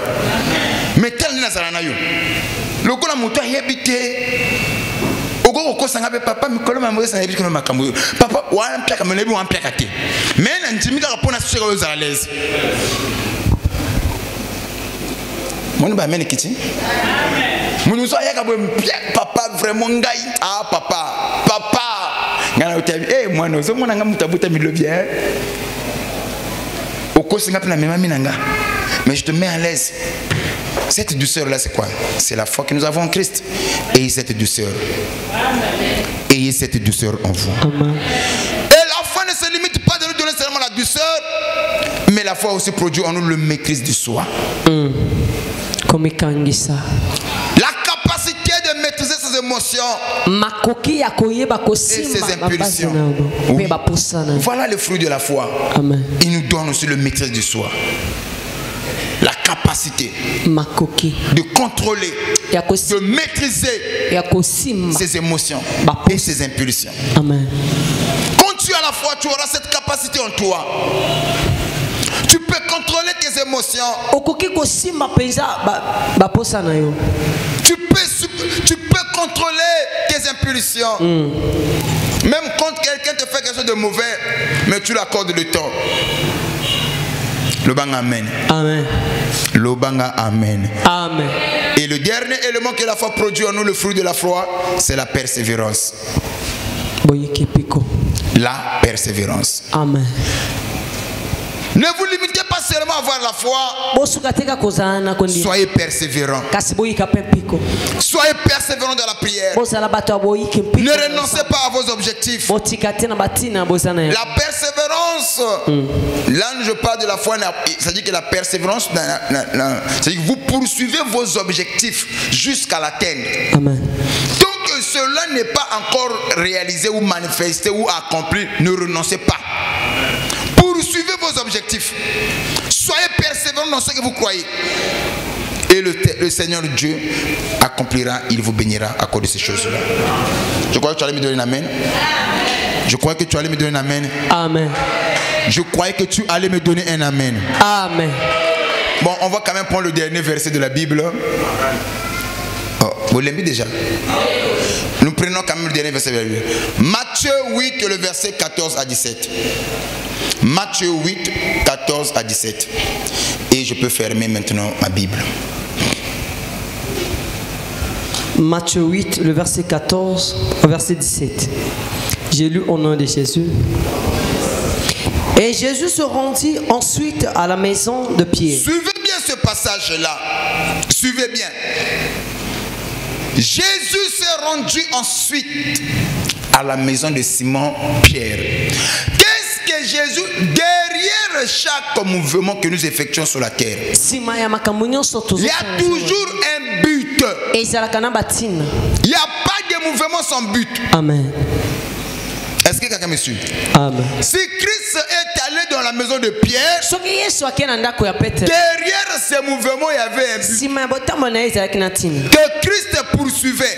Metal na zalana yo. Lokola moto yebite. Ogo ko sanga be papa mikolo mamwe sanga yebite no makambo. Papa wa mpaka menebi wa mpaka te. Mais na ntimika kapona sika yo zalalaise. Mon ba mene kiti. Papa vraiment ngai. Ah papa ngana utabi moi no zomona nga mutabuta milobia okosinga pena mema minanga. Mais je te mets à l'aise. Cette douceur là c'est quoi? C'est la foi que nous avons en Christ. Ayez cette douceur. Ayez cette douceur en vous. Amen. Et la foi ne se limite pas de nous donner seulement la douceur, mais la foi aussi produit en nous le maîtrise du soi. La capacité de maîtriser ses émotions et ses impulsions. Oui. Voilà le fruit de la foi. Amen. Il nous donne aussi le maîtrise du soi. La capacité de contrôler, de maîtriser ses émotions et ses impulsions. Amen. Quand tu as la foi, tu auras cette capacité en toi. Tu peux contrôler tes émotions. Tu peux contrôler tes impulsions. Même quand quelqu'un te fait quelque chose de mauvais, mais tu l'accordes le tort. Le banga amen. Amen. Le banga amen. Amen. Et le dernier élément que la foi produit en nous, le fruit de la foi, c'est la persévérance. La persévérance. Amen. Ne vous limitez pas seulement à avoir la foi. Soyez persévérants. Soyez persévérants dans la prière. Ne renoncez pas à vos objectifs. La persévérance, là je parle de la foi, c'est-à-dire que la persévérance, c'est-à-dire que vous poursuivez vos objectifs jusqu'à l'atteindre. Amen. Tant que cela n'est pas encore réalisé ou manifesté ou accompli, ne renoncez pas. Poursuivez vos objectifs. Soyez persévérants dans ce que vous croyez. Et le Seigneur Dieu accomplira, il vous bénira à cause de ces choses-là. Je crois que tu allais me donner un amen. Je crois que tu allais me donner un amen. Amen. Je croyais que tu allais me donner un amen. Amen. Bon, on va quand même prendre le dernier verset de la Bible. Oh, vous l'aimez déjà? Nous prenons quand même le dernier verset de la Bible. Matthieu 8, le verset 14 à 17. Matthieu 8, 14 à 17. Et je peux fermer maintenant ma Bible. Matthieu 8, le verset 14 au verset 17. J'ai lu au nom de Jésus. Et Jésus se rendit ensuite à la maison de Pierre. Suivez bien ce passage-là. Suivez bien. Jésus s'est rendu ensuite à la maison de Simon Pierre. Qu'est-ce que Jésus, derrière chaque mouvement que nous effectuons sur la terre, il y a toujours un but. Il n'y a pas de mouvement sans but. Amen. Est-ce que quelqu'un me suit? Amen. Si Christ est allé dans la maison de Pierre, derrière ces mouvements, il y avait un but que Christ poursuivait.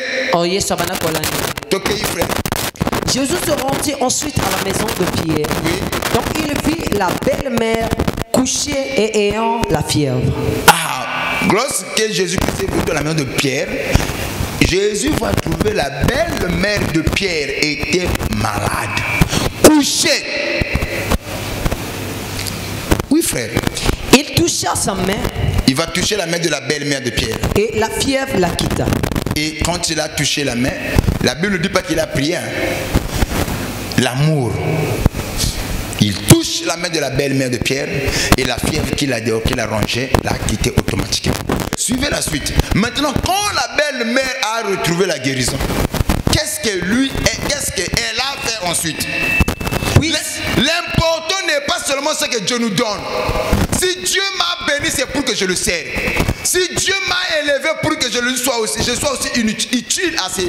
Jésus se rendit ensuite à la maison de Pierre. Oui. Donc il vit la belle-mère couchée et ayant la fièvre. Ah, lorsque Jésus-Christ est venu dans la maison de Pierre, Jésus va trouver la belle-mère de Pierre était malade, couchée. Oui, frère. Il toucha sa main. Il va toucher la main de la belle-mère de Pierre. Et la fièvre la quitta. Et quand il a touché la main, la Bible ne dit pas qu'il a prié. L'amour. Il touche la main de la belle-mère de Pierre et la fièvre qu'il a rangée l'a quitté automatiquement. Suivez la suite. Maintenant, quand la belle-mère a retrouvé la guérison, qu'est-ce qu'elle a fait ensuite? Oui. L'important n'est pas seulement ce que Dieu nous donne. Si Dieu m'a béni, c'est pour que je le serve. Si Dieu m'a élevé pour que je sois aussi utile à ses...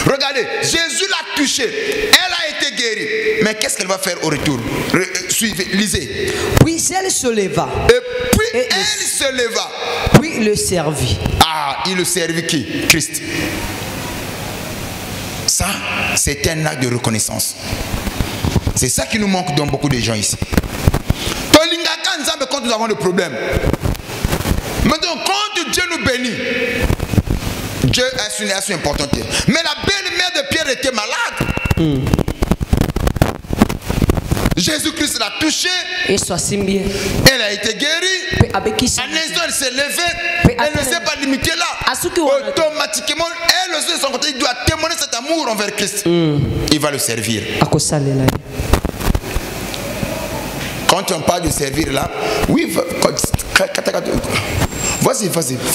Regardez, Jésus l'a touché, elle a été guérie. Mais qu'est-ce qu'elle va faire au retour? Suivez, lisez. Puis elle se leva. Et puis elle se leva. Puis le servit. Ah, il le servit qui? Christ. Ça, c'est un acte de reconnaissance. C'est ça qui nous manque dans beaucoup de gens ici. Quand nous avons des problèmes. Maintenant, quand Dieu nous bénit, Dieu est une action importante. Mais la belle-mère de Pierre était malade. Jésus-Christ l'a touchée. Elle a été guérie. En instant, elle s'est levée. Elle ne s'est pas limitée là. Automatiquement, elle aussi de son côté, il doit témoigner cet amour envers Christ. Il va le servir. Quand on parle de servir là, oui, Vas-y.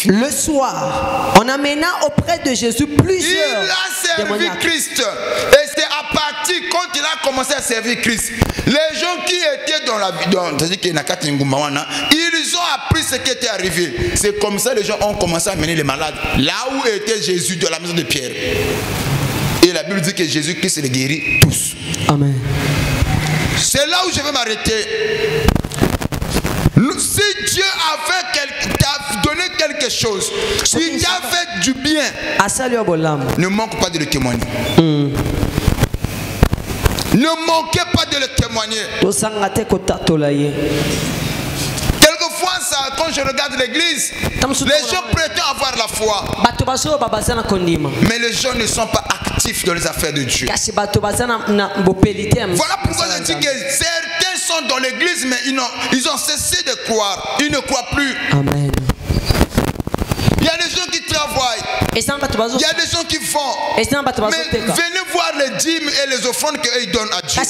Le soir, on amena auprès de Jésus plusieurs. Il a servi Christ. Et c'est à partir quand il a commencé à servir Christ. Les gens qui étaient dans la vie, ils ont appris ce qui était arrivé. C'est comme ça que les gens ont commencé à amener les malades. Là où était Jésus, de la maison de Pierre. Et la Bible dit que Jésus-Christ les guérit tous. Amen. C'est là où je vais m'arrêter. Si Dieu t'a donné quelque chose, si Dieu a fait du bien, ne manque pas de le témoigner. Ne manquez pas de le témoigner. Quelquefois, quand je regarde l'église, les gens prétendent avoir la foi. Mais les gens ne sont pas actifs dans les affaires de Dieu. Voilà pourquoi je dis que certains sont dans l'église, mais ils ont cessé de croire. Ils ne croient plus. Amen. Il y a des gens qui travaillent. Il y a des gens qui font. Mais venez voir les dîmes et les offrandes qu'ils donnent à Dieu. Ils ne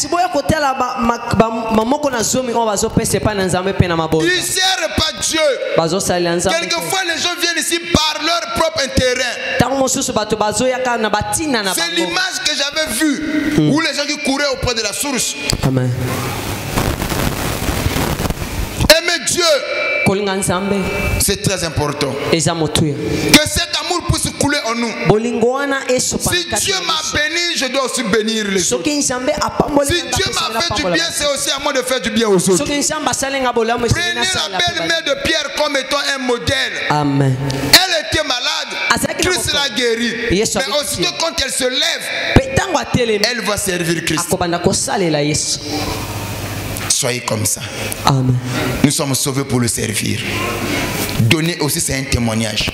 servent pas Dieu. Quelquefois les gens viennent ici par leur propre intérêt. C'est l'image que j'avais vue. Où les gens qui couraient auprès de la source. Amen. Aimer Dieu. C'est très important. Que cet amour puisse couler en nous. Si Dieu m'a béni, je dois aussi bénir les autres. Si Dieu m'a fait du bien, c'est aussi à moi de faire du bien aux autres. Prenez la belle-mère de Pierre comme étant un modèle. Amen. Elle était malade. Christ l'a guérie. Mais aussitôt quand elle se lève, elle va servir Christ. Soyez comme ça. Amen. Nous sommes sauvés pour le servir. Donner aussi, c'est un témoignage.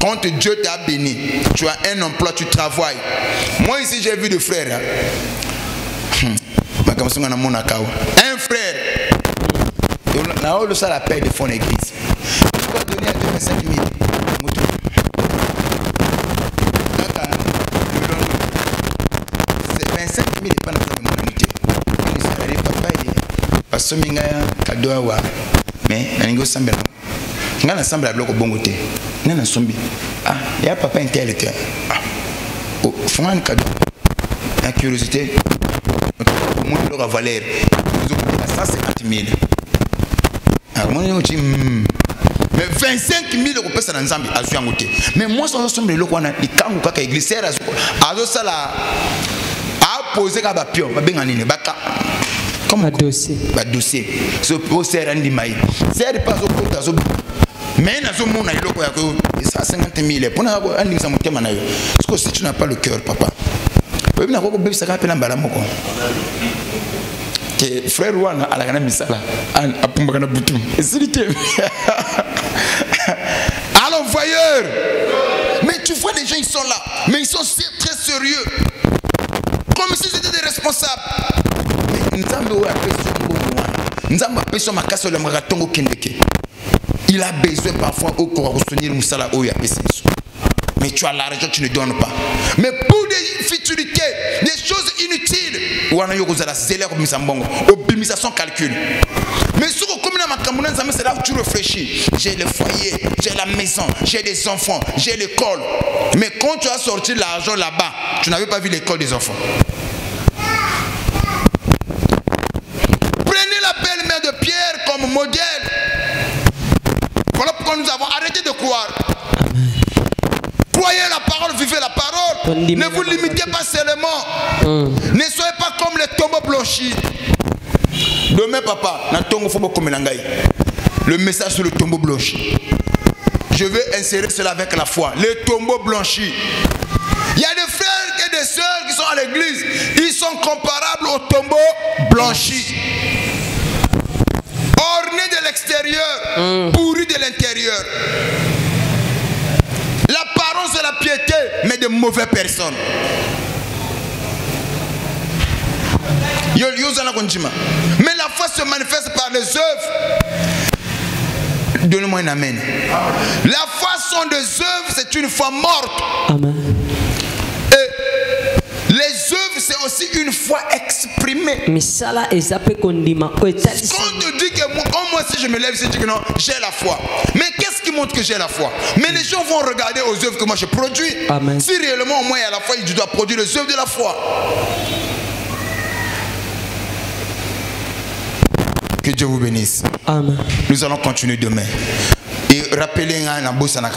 Quand Dieu t'a béni, tu as un emploi, tu travailles. Moi ici, j'ai vu des frères. Un frère. On a la paix de fond l'église. Tu vas donner à 25 000. 25 000 n'est pas notre humanité. Parce que cadeau mais nango sambela ngana sambela bloko bongote nana sombi ya papa intellectuel font cadeau la curiosité moi leur valeur ils ont 150 000 mais 25 000 euros pesa na nzambi azuangote mais moi sans sombi loko na likangu kaka église sera azo sala a poser ka ba pio ba benga nini baka comme un dossier. Ce procès est maï. C'est pas au côté de mais ça 50 000. Pour parce que si tu n'as pas le cœur, papa. Frère Wana à la misala à Pumbana Boutou. Alors voyeur. Mais tu vois les gens ils sont là, mais ils sont très sérieux. Comme si c'était des responsables. Il a besoin parfois au corps de soutenir Moussala ou mais tu as l'argent, tu ne donnes pas. Mais pour des futilités, des choses inutiles, son calcul. Mais ce que c'est là où tu réfléchis. J'ai le foyer, j'ai la maison, j'ai des enfants, j'ai l'école. Mais quand tu as sorti l'argent là-bas, tu n'avais pas vu l'école des enfants. De Pierre comme modèle. Voilà pourquoi nous avons arrêté de croire. Croyez la parole, vivez la parole. Ne vous limitez pas seulement. Ne soyez pas comme les tombeaux blanchis. Demain, papa, le message sur le tombeau blanchi. Je vais insérer cela avec la foi. Les tombeaux blanchis. Il y a des frères et des sœurs qui sont à l'église. Ils sont comparables aux tombeaux blanchis. Ornés de l'extérieur, pourris de l'intérieur. L'apparence de la piété, mais de mauvaises personnes. Mais la foi se manifeste par les œuvres. Donne-moi un amen. La foi sans des œuvres, c'est une foi morte. Amen. Et les œuvres, c'est aussi aussi une foi exprimée. Misala ezape kondima. Quand on te dit que moi si je me lève, je dis que non, j'ai la foi. Mais qu'est-ce qui montre que j'ai la foi? Mais les gens vont regarder aux œuvres que moi je produis. Amen. Si réellement moi il y a la foi, je dois produire les œuvres de la foi. Que Dieu vous bénisse. Amen. Nous allons continuer demain. Et rappelez un boss à la